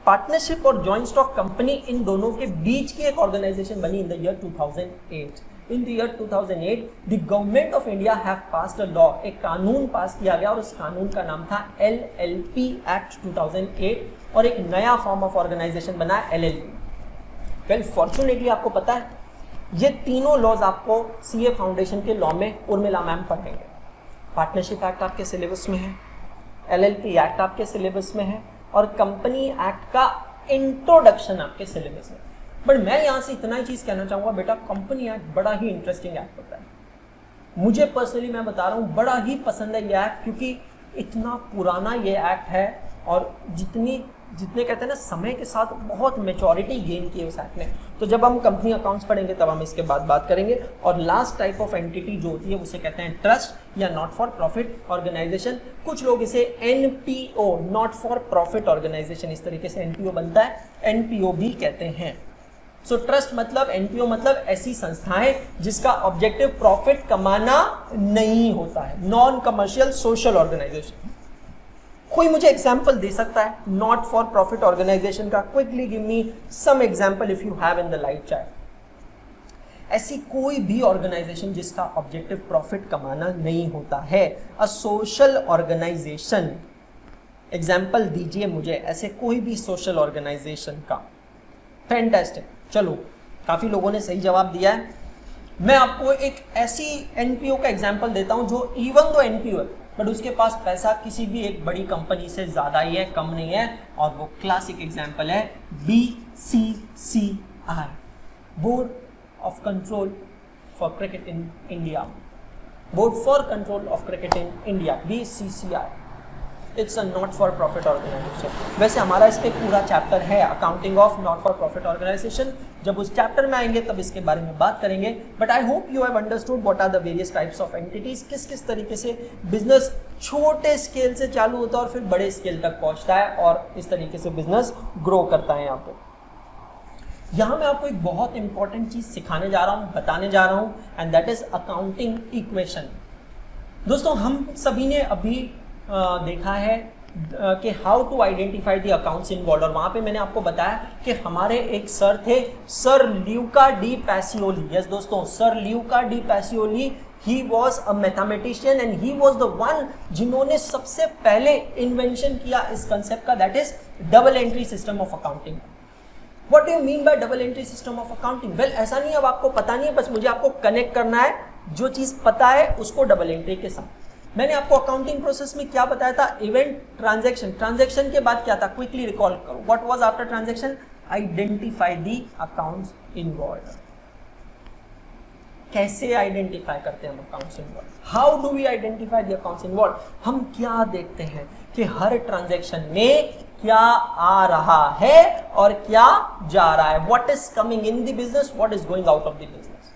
पार्टनरशिप और जॉइंट स्टॉक कंपनी, इन दोनों के बीच की एक ऑर्गेनाइजेशन बनी in the year 2008। In the year 2008 the government of India have passed a law, एक कानून पास किया गया और उस कानून का नाम था LLP एक्ट 2008, और एक नया फॉर्म ऑफ ऑर्गेनाइजेशन बना LLP। वेल, फॉर्चुनेटली आपको पता है ये तीनों लॉज आपको CA फाउंडेशन के लॉ में उर्मिला मैम पढ़ेंगे। पार्टनरशिप एक्ट आपके सिलेबस में है, LLP एक्ट आपके सिलेबस में है, और कंपनी एक्ट का इंट्रोडक्शन आपके सिलेबस में। बट मैं यहां से इतना ही चीज कहना चाहूंगा, बेटा कंपनी एक्ट बड़ा ही इंटरेस्टिंग एक्ट होता है। मुझे पर्सनली, मैं बता रहा हूं, बड़ा ही पसंद है ये एक्ट, क्योंकि इतना पुराना ये एक्ट है और जितने कहते हैं ना, समय के साथ बहुत मेचोरिटी गेन की है उस एक्ट ने। तो जब हम कंपनी अकाउंट्स पढ़ेंगे तब हम इसके बाद बात करेंगे। और लास्ट टाइप ऑफ एंटिटी जो होती है उसे कहते हैं ट्रस्ट या नॉट फॉर प्रॉफिट ऑर्गेनाइजेशन। कुछ लोग इसे NPO, not for profit organization, इस तरीके से NPO बनता है, NPO भी कहते हैं। सो ट्रस्ट मतलब, NPO मतलब ऐसी संस्थाएं जिसका ऑब्जेक्टिव प्रॉफिट कमाना नहीं होता है, नॉन कमर्शियल सोशल ऑर्गेनाइजेशन। कोई मुझे एग्जाम्पल दे सकता है नॉट फॉर प्रॉफिट ऑर्गेनाइजेशन का? Quickly give me some example if you have in the live chat. ऐसी कोई भी ऑर्गेनाइजेशन जिसका ऑब्जेक्टिव प्रॉफिट कमाना नहीं होता है, अ सोशल ऑर्गेनाइजेशन। एग्जाम्पल दीजिए मुझे ऐसे कोई भी सोशल ऑर्गेनाइजेशन का। फैंटास्टिक, चलो काफी लोगों ने सही जवाब दिया है। मैं आपको एक ऐसी NPO का एग्जाम्पल देता हूं जो इवन दो NPO है, बट उसके पास पैसा किसी भी एक बड़ी कंपनी से ज्यादा ही है, कम नहीं है, और वो क्लासिक एग्जांपल है BCCI, board of control for cricket in India, board for control of cricket in India, BCCI। It's a not for profit organization. वैसे हमारा इस पे पूरा चैप्टर है accounting of not for profit organization, जब उस chapter में आएंगे तब इसके बारे में बात करेंगे। But I hope you have understood what are the various types of entities, किस किस तरीके से बिजनेस छोटे स्केल से चालू होता है और फिर बड़े स्केल तक पहुंचता है और इस तरीके से बिजनेस ग्रो करता है। यहाँ पे यहाँ मैं आपको एक बहुत इंपॉर्टेंट चीज सिखाने जा रहा हूँ, बताने जा रहा हूँ, and that is accounting equation. दोस्तों हम सभी ने अभी देखा है कि how to identify the accounts involve, और वहां पे मैंने आपको बताया कि हमारे एक सर थे, sir Luca de Pacioli. Yes दोस्तों, sir Luca de Pacioli, he was a mathematician and he was the one जिन्होंने सबसे पहले इन्वेंशन किया इस कंसेप्ट का, that is double entry system of accounting. What do you mean by double entry system of accounting? Well, ऐसा नहीं है अब आपको पता नहीं है, बस मुझे आपको कनेक्ट करना है जो चीज पता है उसको डबल एंट्री के साथ। मैंने आपको अकाउंटिंग प्रोसेस में क्या बताया था? इवेंट, ट्रांजैक्शन, ट्रांजैक्शन के बाद क्या था? क्विकली रिकॉल करो, what was after transaction? Identify the accounts involved. कैसे आइडेंटिफाई करते हैं हम accounts involved? How do we identify the accounts involved? हम क्या देखते हैं कि हर ट्रांजैक्शन में क्या आ रहा है और क्या जा रहा है, what is coming in the business, what is going out of the business.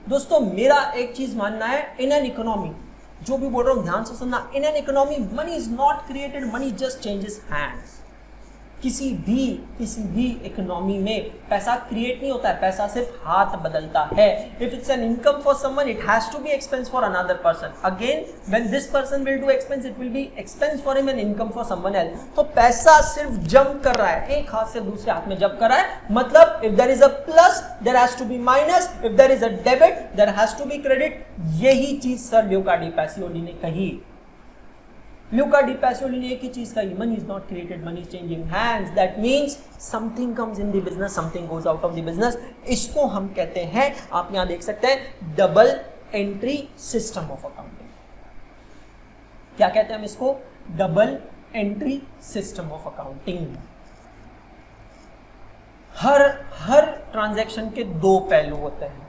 दोस्तों मेरा एक चीज मानना है, इन एन इकोनॉमी, जो भी बोल रहा हूं ध्यान से सुनना, in an economy money is not created, money just changes hands. किसी भी इकोनॉमी में पैसा क्रिएट नहीं होता है, पैसा सिर्फ हाथ बदलता है। If it's an income for someone, it has to be expense for another person. Again when this person will do expense, it will be expense for him and income for someone else. तो पैसा सिर्फ jump कर रहा है, एक हाथ से दूसरे हाथ में जंप कर रहा है। मतलब if there is a plus there has to be minus, if there is a debit there has to be credit. यही चीज सर ल्यूका डी पैसियोली ने कही। ल्यूका डी पैसियोली ने एक ही चीज कही, money is not created, money is changing hands. That means something comes in the business, something goes out of the business. इसको हम कहते हैं, आप यहां देख सकते हैं, double entry system of accounting. क्या कहते हैं हम इसको? Double entry system of accounting. Her transaction के दो पहलू होते हैं,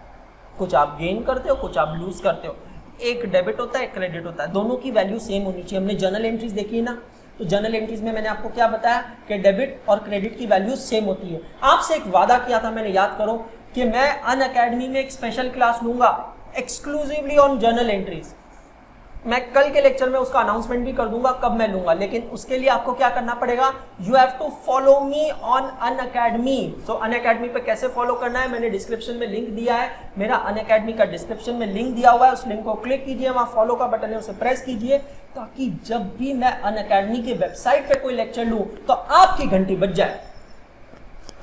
कुछ आप गेन करते हो, कुछ आप लूज करते हो। एक डेबिट होता है, एक क्रेडिट होता है, दोनों की वैल्यू सेम होनी चाहिए। हमने जर्नल एंट्रीज देखी है ना, तो जर्नल एंट्रीज में मैंने आपको क्या बताया कि डेबिट और क्रेडिट की वैल्यू सेम होती है। आपसे एक वादा किया था मैंने, याद करो, कि मैं अनअकैडमी में एक स्पेशल क्लास लूंगा एक्सक्लूसिवली ऑन जर्नल एंट्रीज। मैं कल के लेक्चर में उसका अनाउंसमेंट भी कर दूंगा कब मैं लूंगा, लेकिन उसके लिए आपको क्या करना पड़ेगा? You have to follow me on Unacademy. So Unacademy पे कैसे फॉलो करना है, मैंने डिस्क्रिप्शन में लिंक दिया है, मेरा अनअकैडमी का डिस्क्रिप्शन में लिंक दिया हुआ है, उस लिंक को क्लिक कीजिए, वहां फॉलो का बटन है उसे प्रेस कीजिए, ताकि जब भी मैं अनअकैडमी के वेबसाइट पे कोई लेक्चर लूं तो आपकी घंटी बज जाए।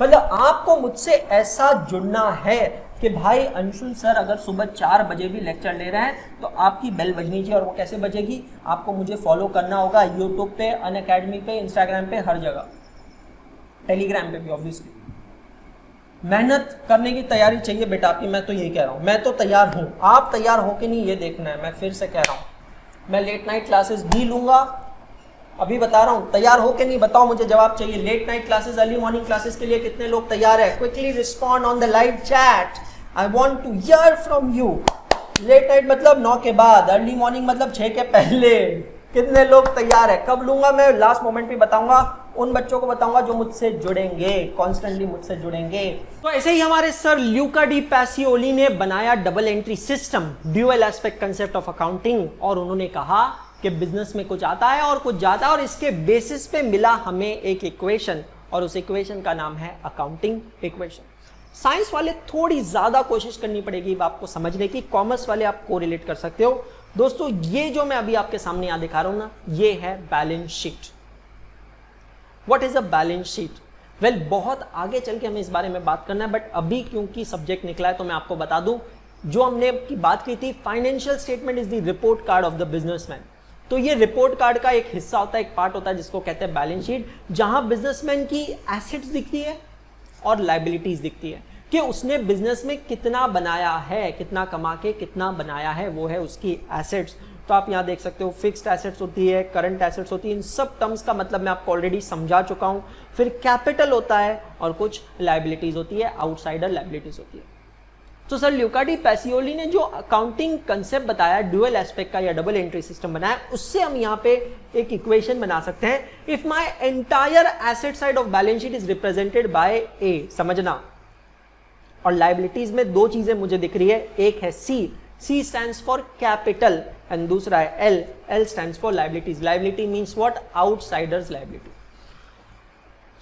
मतलब आपको मुझसे ऐसा जुड़ना है कि भाई अंशुल सर अगर सुबह 4 बजे भी लेक्चर ले रहे हैं तो आपकी बेल बजनी चाहिए। और वो कैसे बजेगी? आपको मुझे फॉलो करना होगा यूट्यूब पे, अनअकैडमी पे, इंस्टाग्राम पे, हर जगह, टेलीग्राम पे भी ऑब्वियसली। मेहनत करने की तैयारी चाहिए बेटा आपकी, मैं तो यही कह रहा हूँ, मैं तो तैयार हूँ, आप तैयार हो कि नहीं ये देखना है। मैं फिर से कह रहा हूँ, मैं लेट नाइट क्लासेस भी लूंगा, अभी बता रहा हूं, तैयार हो कि नहीं बताओ, मुझे जवाब चाहिए। Late night classes, early morning classes के लिए कितने लोग तैयार है? Quickly respond on the live chat, I want to hear from you. Late night मतलब 9 के बाद, अर्ली मॉर्निंग मतलब 6 के पहले। कितने लोग तैयार है? कब लूंगा मैं? लास्ट मोमेंट पे बताऊंगा, उन बच्चों को बताऊंगा जो मुझसे जुड़ेंगे, कॉन्स्टेंटली मुझसे जुड़ेंगे। तो ऐसे ही हमारे सर ल्यूका डी पैसियोली ने बनाया double entry system, dual aspect concept of accounting, और उन्होंने कहा कि बिजनेस में कुछ आता है और कुछ जाता है, और इसके बेसिस पे मिला हमें एक इक्वेशन, और उस इक्वेशन का नाम है अकाउंटिंग इक्वेशन। साइंस वाले थोड़ी ज्यादा कोशिश करनी पड़ेगी आपको समझने की, कॉमर्स वाले आप कोरिलेट कर सकते हो। दोस्तों ये जो मैं अभी आपके सामने यहां दिखा रहा हूं ना, ये है balance sheet. What is a balance sheet? Well, बहुत आगे चल के हमें इस बारे में बात करना है, बट अभी क्योंकि सब्जेक्ट निकला है तो मैं आपको बता दूं, जो हमने की बात की थी, financial statement is the report card of the businessman. तो ये रिपोर्ट कार्ड का एक हिस्सा होता है, एक पार्ट होता है जिसको कहते हैं बैलेंस शीट, जहां बिजनेसमैन की एसेट्स दिखती है और लायबिलिटीज दिखती है, कि उसने बिजनेस में कितना बनाया है, कितना कमा के कितना बनाया है, वो है उसकी एसेट्स। तो आप यहाँ देख सकते हो फिक्स्ड एसेट्स होती है, करंट एसेट्स होती है, इन सब टर्म्स का मतलब मैं आपको ऑलरेडी समझा चुका हूँ। फिर कैपिटल होता है और कुछ लाइबिलिटीज होती है, आउटसाइडर लाइबिलिटीज होती है। तो सर ल्यूका डी पैसियोली ने जो अकाउंटिंग कंसेप्ट बताया ड्यूअल एस्पेक्ट का या डबल एंट्री सिस्टम बनाया, उससे हम यहाँ पे एक इक्वेशन बना सकते हैं। If my entire asset side of balance sheet is represented by A, समझना, और लाइबिलिटीज में दो चीजें मुझे दिख रही है, एक है C, C stands for capital and दूसरा है L, L stands for liabilities. Liability means what? Outsiders liability.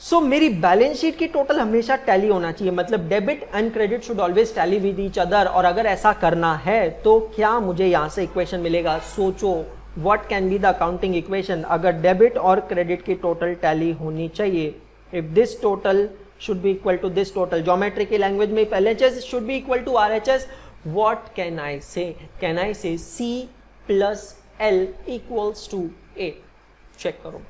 So मेरी बैलेंस शीट की टोटल हमेशा टैली होना चाहिए, मतलब debit and credit should always tally with each other. और अगर ऐसा करना है तो क्या मुझे यहां से इक्वेशन मिलेगा? सोचो, what can be the accounting equation? अगर डेबिट और क्रेडिट की टोटल टैली होनी चाहिए, if this total should be equal to this total, geometry की लैंग्वेज में LHS should be equal to RHS, what can I say? Can I say C plus L equals to A? Check करो।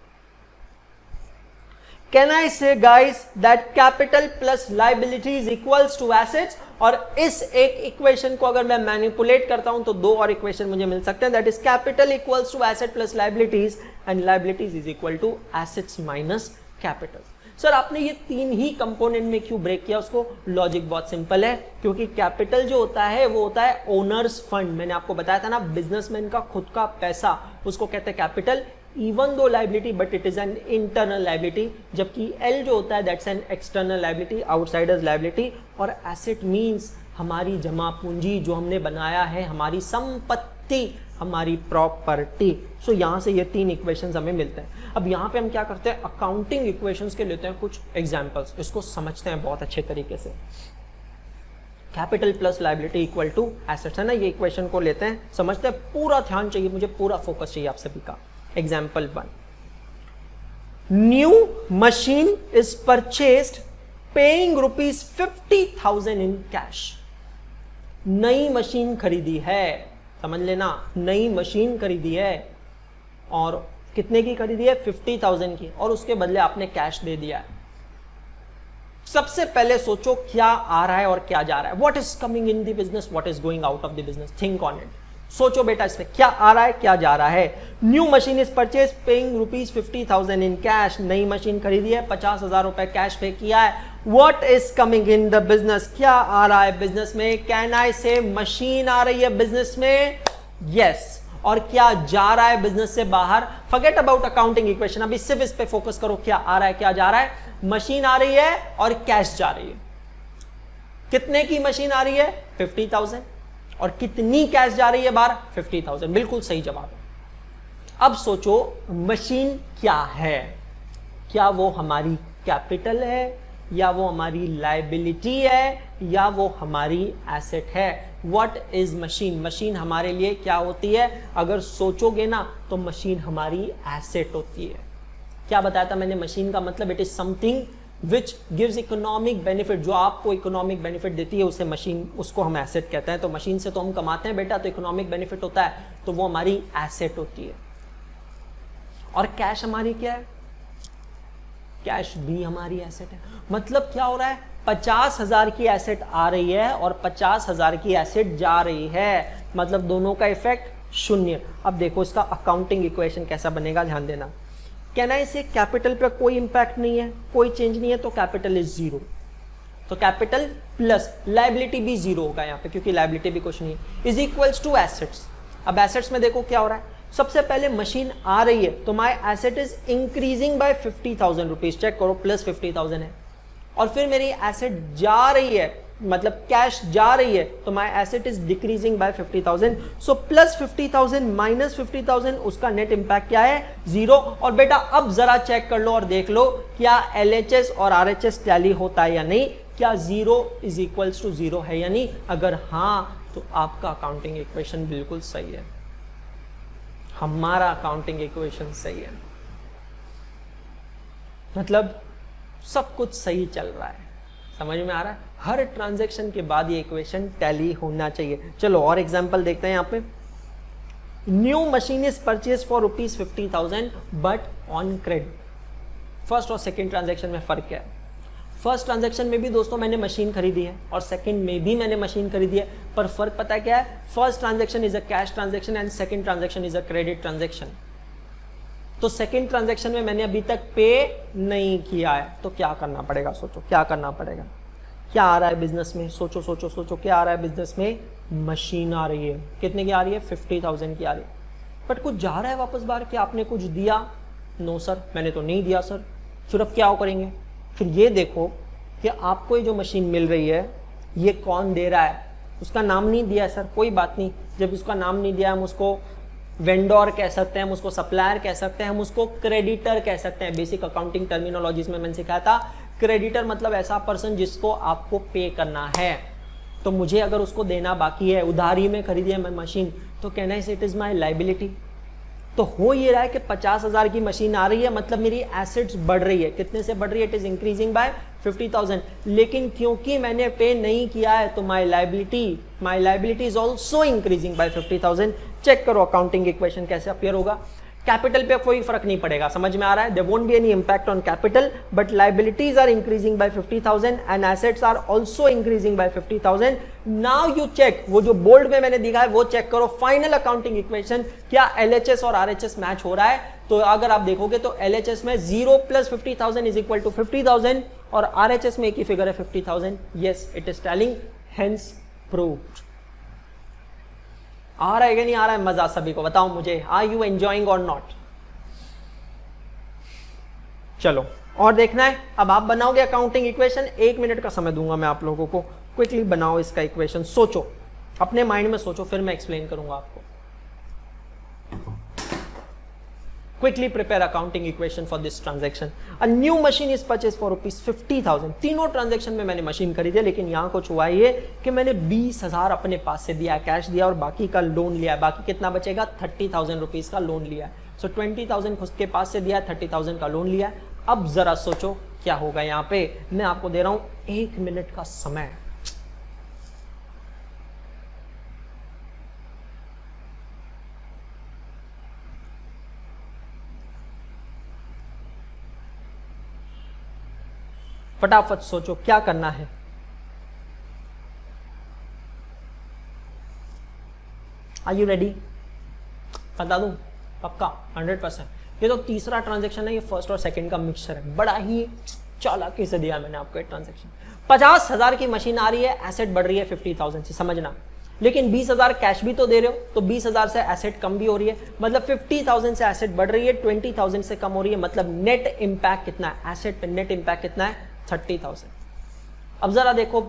Can I say guys that capital plus liabilities equals to assets? और इस एक equation को अगर मैं manipulate करता हूं तो दो और इक्वेशन मुझे मिल सकते हैं, that is capital equals to asset plus liabilities and liabilities is equal to assets minus capital। Sir आपने ये तीन ही कंपोनेंट में क्यों ब्रेक किया उसको? लॉजिक बहुत सिंपल है, क्योंकि कैपिटल जो होता है वो होता है ओनर्स फंड। मैंने आपको बताया था ना, बिजनेसमैन का खुद का पैसा, उसको कहते हैं capital, even though liability but it is an internal liability. जबकि एल जो होता है that's an external liability, outsiders liability. और एसेट मींस हमारी जमा पूंजी जो हमने बनाया है, हमारी संपत्ति, हमारी प्रॉपर्टी। सो यहां से ये तीन इक्वेशंस हमें मिलते हैं। अब यहां पे हम क्या करते हैं, अकाउंटिंग इक्वेशंस के लेते हैं कुछ एग्जांपल्स, इसको समझते हैं बहुत अच्छे तरीके से। Capital plus liability equal to assets है ना, ये इक्वेशन को लेते हैं, समझते हैं। पूरा ध्यान चाहिए मुझे, पूरा फोकस चाहिए आप सभी का। Example 1, new machine is purchased paying ₹50,000 in cash. नई मशीन खरीदी है, समझ लेना, नई मशीन खरीदी है और कितने की खरीदी है? 50,000 की, और उसके बदले आपने कैश दे दिया है। सबसे पहले सोचो क्या आ रहा है और क्या जा रहा है। What is coming in the business, what is going out of the business, think on it. सोचो बेटा इसमें क्या आ रहा है क्या जा रहा है। New machine is purchase paying ₹50,000 in cash. नई मशीन खरीदी है, 50,000 रुपए कैश पे किया है। What is coming in the business, क्या आ रहा है बिजनेस में? कैन आई से मशीन आ रही है बिजनेस में? यस। और क्या जा रहा है बिजनेस से बाहर? फॉरगेट अबाउट अकाउंटिंग इक्वेशन, अभी सिर्फ इस पे फोकस करो, क्या आ रहा है क्या जा रहा है। मशीन आ रही है और कैश जा रही है। कितने की मशीन आ रही है? 50,000। और कितनी कैश जा रही है बाहर? 50,000। बिल्कुल सही जवाब है। अब सोचो मशीन क्या है, क्या वो हमारी कैपिटल है, या वो हमारी लायबिलिटी है, या वो हमारी एसेट है। What is machine? मशीन हमारे लिए क्या होती है? अगर सोचोगे ना तो मशीन हमारी एसेट होती है। क्या बताया था मैंने? मशीन का मतलब it is something which gives economic benefit, जो आपको इकोनॉमिक बेनिफिट देती है उसे मशीन, उसको हम एसेट कहते हैं। तो मशीन से तो हम कमाते हैं बेटा, तो इकोनॉमिक बेनिफिट होता है, तो वो हमारी एसेट होती है। और कैश हमारी क्या है? कैश भी हमारी एसेट है। मतलब क्या हो रहा है? 50,000 की एसेट आ रही है और 50,000 की एसेट जा रही है, मतलब दोनों का इफेक्ट शून्य। अब देखो इसका अकाउंटिंग इक्वेशन कैसा बनेगा, ध्यान देना। कैन आई से कैपिटल पे कोई इंपैक्ट नहीं है, कोई चेंज नहीं है, तो कैपिटल इज जीरो। तो कैपिटल प्लस लायबिलिटी भी जीरो होगा यहाँ पे, क्योंकि लायबिलिटी भी कुछ नहीं है, इज इक्वल्स टू एसेट्स। अब एसेट्स में देखो क्या हो रहा है। सबसे पहले मशीन आ रही है तो my asset is increasing by 50,000 rupees, check करो, प्लस 50,000 है। और फिर मेरी एसेट जा रही है, मतलब कैश जा रही है, तो my asset is decreasing by 50,000। So plus 50,000 minus 50,000, उसका नेट इंपैक्ट क्या है? जीरो। और बेटा अब जरा चेक कर लो और देख लो क्या LHS और RHS टैली होता है या नहीं, क्या zero is equals to zero है या नहीं। अगर हाँ तो आपका अकाउंटिंग इक्वेशन बिल्कुल सही है, हमारा अकाउंटिंग इक्वेशन सही है, मतलब सब कुछ सही चल रहा है। समझ में आ रहा है? हर ट्रांजैक्शन के बाद ये इक्वेशन टैली होना चाहिए। चलो और एग्जांपल देखते हैं यहाँ पे। New machine is purchase for ₹50,000 but on credit. First और सेकंड ट्रांजैक्शन में फर्क क्या है? फर्स्ट ट्रांजैक्शन में भी दोस्तों मैंने मशीन खरीदी है और सेकंड में भी मैंने मशीन खरीदी है, पर फर्क पता है क्या है? First transaction is a cash transaction and second transaction is a credit transaction. तो सेकंड ट्रांजैक्शन में मैंने अभी तक पे नहीं किया है, तो क्या करना पड़ेगा? सोचो क्या करना पड़ेगा। क्या आ रहा है बिजनेस में? सोचो सोचो सोचो, क्या आ रहा है बिजनेस में? मशीन आ रही है। कितने की आ रही है? 50,000 की आ रही है। बट कुछ जा रहा है वापस बाहर, कि आपने कुछ दिया? नो सर, मैंने तो नहीं दिया सर। फिर अब क्या करेंगे? फिर ये देखो कि आपको ये जो मशीन मिल रही है ये कौन दे रहा है। उसका नाम नहीं दिया सर, कोई बात नहीं। जब उसका नाम नहीं दिया, हम उसको वेंडर कह सकते हैं, हम उसको सप्लायर कह सकते हैं, हम उसको क्रेडिटर कह सकते हैं। बेसिक अकाउंटिंग टर्मिनोलॉजीज में मैंने सिखाया था, क्रेडिटर मतलब ऐसा पर्सन जिसको आपको पे करना है। तो मुझे अगर उसको देना बाकी है, उधारी में खरीदी है मैं मशीन, तो कहना है इट इज माई लाइबिलिटी। तो हो ये रहा है कि 50,000 की मशीन आ रही है, मतलब मेरी एसेट्स बढ़ रही है। कितने से बढ़ रही है? It is increasing by 50,000। लेकिन क्योंकि मैंने पे नहीं किया है तो my liability is also increasing by 50,000। Check करो अकाउंटिंग इक्वेशन कैसे अपियर होगा। कैपिटल पे कोई फर्क नहीं पड़ेगा, समझ में आ रहा है? There won't be any impact on capital, but liabilities are increasing by 50,000 and assets are also increasing by 50,000। Now you check, वो जो बोल्ड में मैंने दिखा है वो चेक करो। फाइनल अकाउंटिंग इक्वेशन, क्या एलएचएस और आरएचएस मैच हो रहा है? तो अगर आप देखोगे तो एलएचएस में 0 + 50,000 इज इक्वल टू 50,000 और आरएचएस में एक ही फिगर है 50,000। Yes, it is telling, hence proved. आ रहा है कि नहीं आ रहा है मजा? सभी को बताओ मुझे, आर यू एंजॉइंग और नॉट? चलो और देखना है। अब आप बनाओगे अकाउंटिंग इक्वेशन, 1 मिनट का समय दूंगा मैं आप लोगों को, क्विकली बनाओ इसका इक्वेशन। सोचो, अपने माइंड में सोचो, फिर मैं एक्सप्लेन करूंगा आपको। Quickly prepare accounting equation for this transaction. A new machine is purchased for rupees 50,000. तीनों ट्रांजेक्शन में मैंने मशीन खरीदी है, लेकिन यहाँ कुछ हुआ ये कि मैंने 20,000 अपने पास से दिया, कैश दिया और बाकी का लोन लिया। बाकी कितना बचेगा? 30,000 रुपीज का लोन लिया। सो 20,000 खुद के पास से दिया, 30,000 का लोन लिया। अब जरा सोचो क्या होगा यहाँ पे। मैं आपको दे रहा हूं 1 मिनट का समय। फटाफट सोचो क्या करना है। Are you ready? बता दूं पक्का 100%। ये तो तीसरा ट्रांजैक्शन है, ये फर्स्ट और सेकंड का मिक्सचर है। बड़ा ही चालाकी से दिया मैंने आपको ये ट्रांजैक्शन। 50,000 की मशीन आ रही है, एसेट बढ़ रही है 50,000 से, समझना। लेकिन 20,000 कैश भी तो दे रहे हो, तो 20,000 से एसेट कम भी हो रही है, मतलब 50,000 से एसेट बढ़ रही है, 20,000 से कम हो रही है, मतलब नेट इंपैक्ट कितना है एसेट पे? नेट इंपैक्ट कितना है? 30,000। अब जरा देखो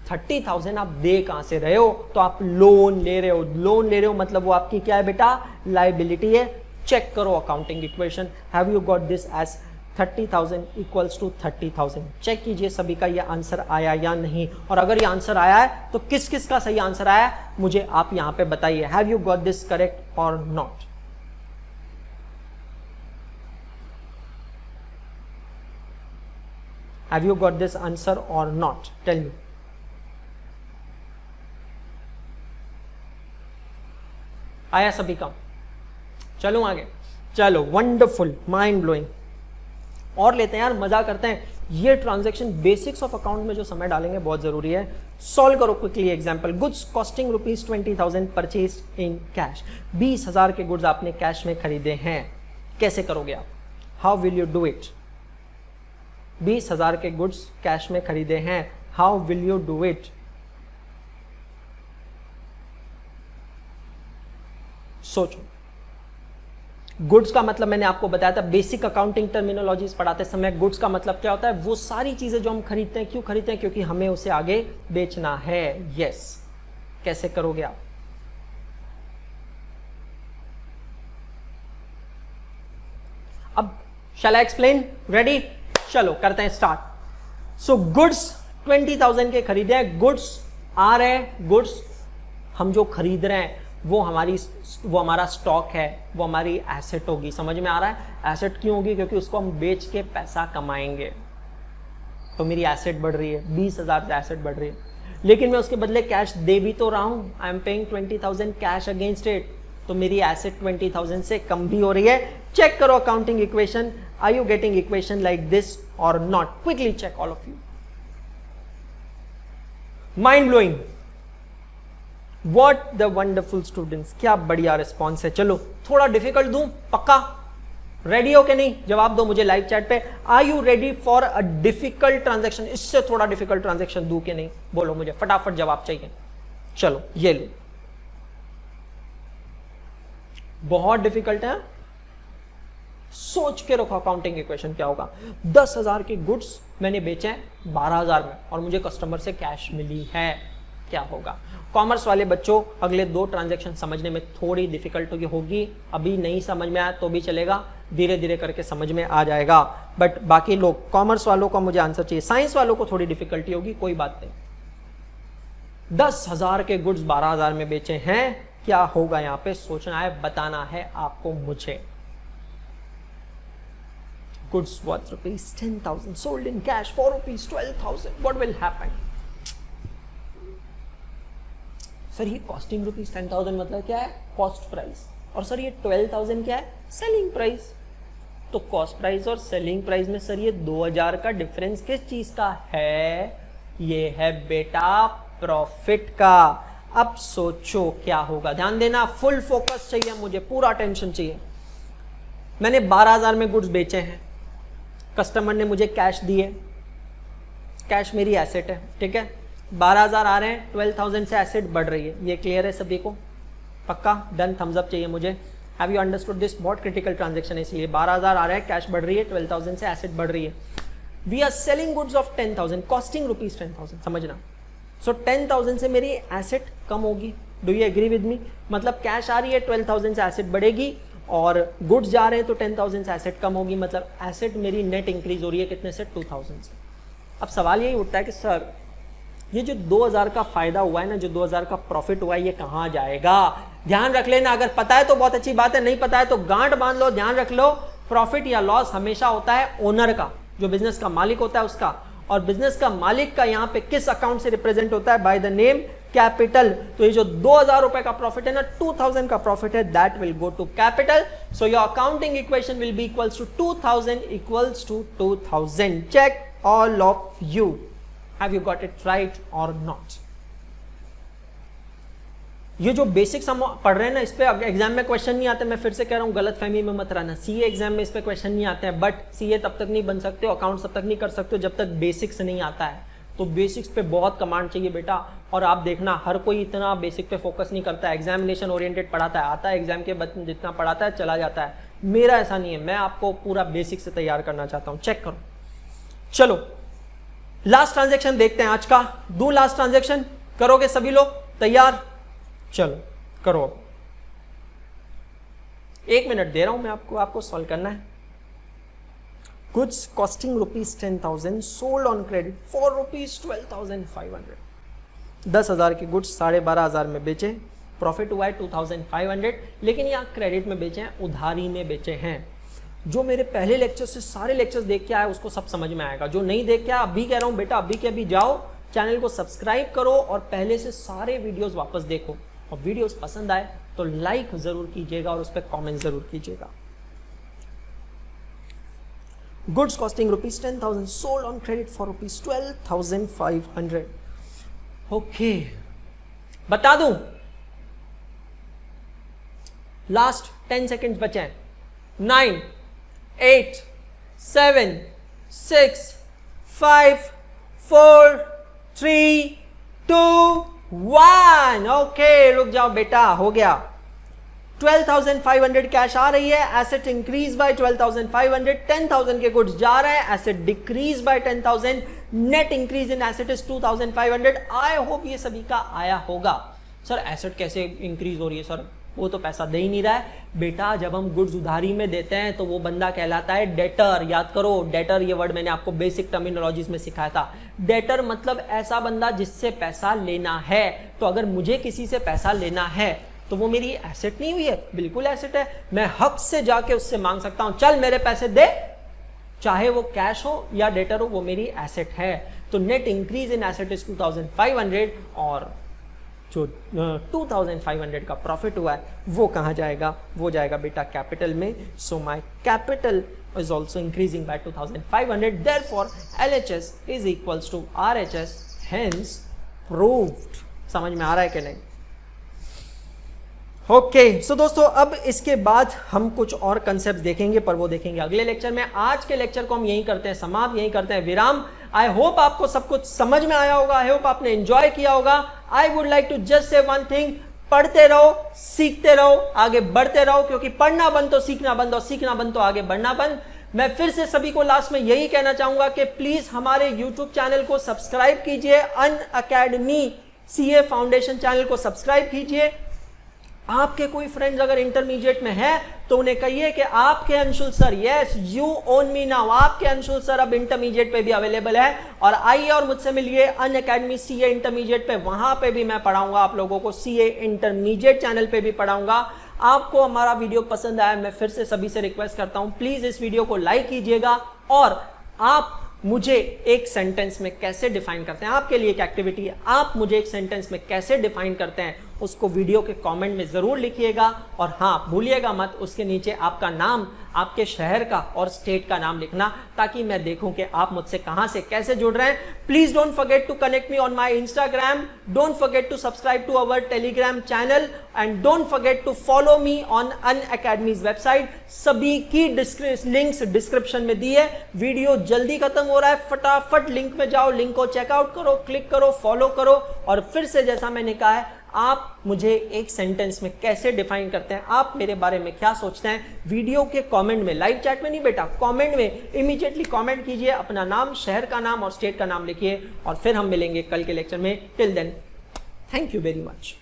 30,000 आप दे कहां से रहे हो? तो आप लोन ले रहे हो। लोन ले रहे हो मतलब वो आपकी क्या है बेटा? लाइबिलिटी है। चेक करो accounting equation. Have you got this as 30,000 equals to 30,000? Check कीजिए सभी का ये आंसर आया या नहीं, और अगर ये आंसर आया है तो किस किस का सही आंसर आया मुझे आप यहां पे बताइए। Have you got this correct और not? Have you got this answer or not? Tell me. आया सभी का? चलो आगे, चलो वंडरफुल, माइंड ब्लोइंग। और लेते हैं यार, मजा करते हैं। ये ट्रांजैक्शन बेसिक्स ऑफ अकाउंट में जो समय डालेंगे बहुत जरूरी है। सॉल्व करो quickly example. Goods costing rupees 20,000 purchased in cash. 20,000 के गुड्स आपने कैश में खरीदे हैं, कैसे करोगे आप? How will you do it? 20,000 के गुड्स कैश में खरीदे हैं, how will you do it? सोचो। गुड्स का मतलब मैंने आपको बताया था, बेसिक अकाउंटिंग टर्मिनोलॉजीज पढ़ाते समय गुड्स का मतलब क्या होता है? वो सारी चीजें जो हम खरीदते हैं। क्यों खरीदते हैं? क्योंकि हमें उसे आगे बेचना है। यस, कैसे करोगे आप? अब शैल आई एक्सप्लेन? रेडी? चलो करते हैं स्टार्ट। सो गुड्स 20,000 के खरीदे हैं, गुड्स आ रहे हैं, गुड्स हम जो खरीद रहे हैं वो हमारा स्टॉक है, वो हमारी एसेट होगी। समझ में आ रहा है? एसेट क्यों होगी? क्योंकि उसको हम बेच के पैसा कमाएंगे। तो मेरी एसेट बढ़ रही है, 20,000 से एसेट बढ़ रही है, लेकिन मैं उसके बदले कैश दे भी तो रहा हूं। I am paying 20,000 cash against it, तो मेरी एसेट 20,000 से कम भी हो रही है। चेक करो accounting equation. Are you getting equation like this और not? Quickly check all of you. Mind blowing, what the wonderful students, क्या बढ़िया रिस्पॉन्स है। चलो थोड़ा डिफिकल्ट दूं, पक्का रेडी हो कि नहीं? जवाब दो मुझे लाइव चैट पे। Are you ready for a difficult transaction? इससे थोड़ा डिफिकल्ट ट्रांजैक्शन दूं कि नहीं? बोलो मुझे, फटाफट जवाब चाहिए। चलो ये लो, बहुत डिफिकल्ट है, सोच के रखो अकाउंटिंग इक्वेशन क्या होगा। 10,000 के गुड्स मैंने बेचे हैं 12,000 में और मुझे कस्टमर से कैश मिली है, क्या होगा? कॉमर्स वाले बच्चों, अगले 2 ट्रांजैक्शन समझने में थोड़ी डिफिकल्टी होगी, अभी नहीं समझ में आया तो भी चलेगा, धीरे धीरे करके समझ में आ जाएगा। बट बाकी लोग, कॉमर्स वालों को मुझे आंसर चाहिए, साइंस वालों को थोड़ी डिफिकल्टी होगी, कोई बात नहीं। 10,000 के गुड्स 12,000 में बेचे हैं, क्या होगा यहां पे सोचना है, बताना है आपको मुझे। Goods worth rupees 10,000 sold in cash for rupees 12,000. What will happen? Sir ये कॉस्टिंग रुपीज 10,000 मतलब क्या है? Cost price. और सर ये 12,000 क्या है? Selling price. तो कॉस्ट प्राइस और सेलिंग प्राइस में सर ये 2,000 का डिफरेंस किस चीज का है? ये है बेटा प्रॉफिट का। अब सोचो क्या होगा, ध्यान देना, फुल फोकस चाहिए मुझे, पूरा अटेंशन चाहिए। मैंने 12,000 में गुड्स बेचे हैं, कस्टमर ने मुझे कैश दिए, कैश मेरी एसेट है, ठीक है। 12,000 आ रहे हैं, 12,000 से एसेट बढ़ रही है, ये क्लियर है सभी को? पक्का? डन, थम्स अप चाहिए मुझे। Have you understood this? बहुत क्रिटिकल ट्रांजैक्शन है, इसलिए 12,000 आ रहा है, कैश बढ़ रही है, 12,000 से एसेट बढ़ रही है। We are selling goods of 10,000, costing rupees 10,000, समझना। सो 10,000 से मेरी एसेट कम होगी। Do you agree with me? मतलब कैश आ रही है, 12,000 से एसेट बढ़ेगी और गुड्स जा रहे हैं तो 10,000 से एसेट कम होगी, मतलब एसेट मेरी नेट इंक्रीज हो रही है कितने से? 2,000 से। अब सवाल यही उठता है कि सर ये जो 2,000 का फायदा हुआ है ना, जो 2,000 का प्रॉफिट हुआ है, ये कहां जाएगा? ध्यान रख लेना, अगर पता है तो बहुत अच्छी बात है, नहीं पता है तो गांठ बांध लो। ध्यान रख लो, प्रॉफिट या लॉस हमेशा होता है ओनर का, जो बिजनेस का मालिक होता है उसका, और बिजनेस का मालिक का यहाँ पे किस अकाउंट से रिप्रेजेंट होता है? By the name capital. तो ये जो 2,000 रुपए का प्रॉफिट है ना, 2,000 का प्रॉफिट है, that will go to capital. So your accounting equation will be equals to 2,000 equals to 2,000। Check all of you, have you got it right और नॉट? ये जो बेसिक्स हम पढ़ रहे हैं ना, इस पे एग्जाम में क्वेश्चन नहीं आते, मैं फिर से कह रहा हूं, गलत फहमी में मत रहना। सीए एग्जाम में इस पे क्वेश्चन नहीं आते हैं, बट सीए तब तक नहीं बन सकते हो, अकाउंट तब तक नहीं कर सकते हो जब तक बेसिक्स नहीं आता है। तो बेसिक्स पे बहुत कमांड चाहिए बेटा। और आप देखना, हर कोई इतना बेसिक पे फोकस नहीं करता है, एग्जामिनेशन ओरिएंटेड पढ़ाता है, आता है एग्जाम के बाद जितना पढ़ाता है चला जाता है। मेरा ऐसा नहीं है, मैं आपको पूरा बेसिक से तैयार करना चाहता हूं। चेक करो। चलो लास्ट ट्रांजेक्शन देखते हैं आज का। दो लास्ट ट्रांजेक्शन, करोगे सभी लोग? तैयार? चलो करो। 1 मिनट दे रहा हूं मैं आपको सॉल्व करना है। Goods costing rupees 10,000 sold on credit for rupees 12,500। 10,000 के गुड्स 12,500 में बेचे, प्रॉफिट हुआ है 2,500, लेकिन यहाँ क्रेडिट में बेचे हैं, उधारी में बेचे हैं। जो मेरे पहले लेक्चर से सारे लेक्चर्स देख के आए उसको सब समझ में आएगा, जो नहीं देख के आया अभी कह रहा हूं बेटा, अभी के अभी जाओ चैनल को सब्सक्राइब करो और पहले से सारे वीडियोस वापस देखो। और वीडियोस पसंद आए तो लाइक जरूर कीजिएगा और उस पर कॉमेंट जरूर कीजिएगा। Goods costing rupees 10,000 sold on credit for rupees 12,500। Okay, बता दूं, लास्ट 10 सेकेंड्स बचे हैं। 9, 8, 7, 6, 5, 4, 3, 2, 1। ओके, रुक जाओ बेटा, हो गया। 12,500 कैश आ रही है, एसेट इंक्रीज बाय 12,500, 10,000 के गुड्स जा रहे हैं, asset decrease by 10,000, net increase in asset is 2,500। I hope ये सभी का आया होगा। सर एसेट कैसे इंक्रीज हो रही है? सर वो तो पैसा दे ही नहीं रहा है। बेटा जब हम गुड्स उधारी में देते हैं तो वो बंदा कहलाता है डेटर। याद करो, डेटर ये वर्ड मैंने आपको बेसिक टर्मिनोलॉजीज में सिखाया था। डेटर मतलब ऐसा बंदा जिससे पैसा लेना है। तो अगर मुझे किसी से पैसा लेना है तो वो मेरी एसेट नहीं हुई है? बिल्कुल एसेट है। मैं हक से जाके उससे मांग सकता हूं, चल मेरे पैसे दे, चाहे वो कैश हो या डेटर हो, वो मेरी एसेट है। तो net increase in asset is 2,500 और जो 2,500 का प्रॉफिट हुआ है वो कहां जाएगा? वो जाएगा बेटा कैपिटल में। So my capital is also increasing by 2,500. Therefore LHS is equals to RHS. Hence proved. समझ में आ रहा है कि नहीं? ओके सो दोस्तों, अब इसके बाद हम कुछ और कंसेप्ट देखेंगे, पर वो देखेंगे अगले लेक्चर में। आज के लेक्चर को हम यहीं करते हैं समाप्त, यहीं करते हैं विराम। आई होप आपको सब कुछ समझ में आया होगा, आई होप आपने एंजॉय किया होगा। I would like to just say one thing, पढ़ते रहो, सीखते रहो, आगे बढ़ते रहो, क्योंकि पढ़ना बंद तो सीखना बंद, और सीखना बंद तो आगे बढ़ना बंद। मैं फिर से सभी को लास्ट में यही कहना चाहूंगा कि प्लीज हमारे यूट्यूब चैनल को सब्सक्राइब कीजिए, अनअकैडमी सीए फाउंडेशन चैनल को सब्सक्राइब कीजिए। आपके कोई फ्रेंड्स अगर इंटरमीडिएट में है तो उन्हें कहिए कि आपके Anshul sir, yes you own me now, आपके अंशुल सर अब इंटरमीडिएट पे भी अवेलेबल है, और आइए और मुझसे मिलिए अनअकैडमी सीए इंटरमीडिएट पे। वहां पे भी मैं पढ़ाऊंगा आप लोगों को, सीए इंटरमीडिएट चैनल पे भी पढ़ाऊंगा। आपको हमारा वीडियो पसंद आया, मैं फिर से सभी से रिक्वेस्ट करता हूं प्लीज इस वीडियो को लाइक कीजिएगा, और आप मुझे एक सेंटेंस में कैसे डिफाइन करते हैं, आपके लिए एक एक्टिविटी है, आप मुझे एक सेंटेंस में कैसे डिफाइन करते हैं उसको वीडियो के कमेंट में जरूर लिखिएगा। और हाँ, भूलिएगा मत उसके नीचे आपका नाम, आपके शहर का और स्टेट का नाम लिखना, ताकि मैं देखूं कि आप मुझसे कहां से कैसे जुड़ रहे हैं। Please don't forget to connect me on my Instagram, don't forget to subscribe to our Telegram channel, and don't forget to follow me on Unacademy's website. सभी की लिंक्स डिस्क्रिप्शन में दी है। वीडियो जल्दी खत्म हो रहा है, फटाफट लिंक में जाओ, लिंक को चेकआउट करो, क्लिक करो, फॉलो करो। और फिर से जैसा मैंने कहा है, आप मुझे एक सेंटेंस में कैसे डिफाइन करते हैं, आप मेरे बारे में क्या सोचते हैं, वीडियो के कमेंट में, लाइव चैट में नहीं बेटा, कमेंट में इमीडिएटली कमेंट कीजिए, अपना नाम, शहर का नाम और स्टेट का नाम लिखिए, और फिर हम मिलेंगे कल के लेक्चर में। Till then, thank you very much.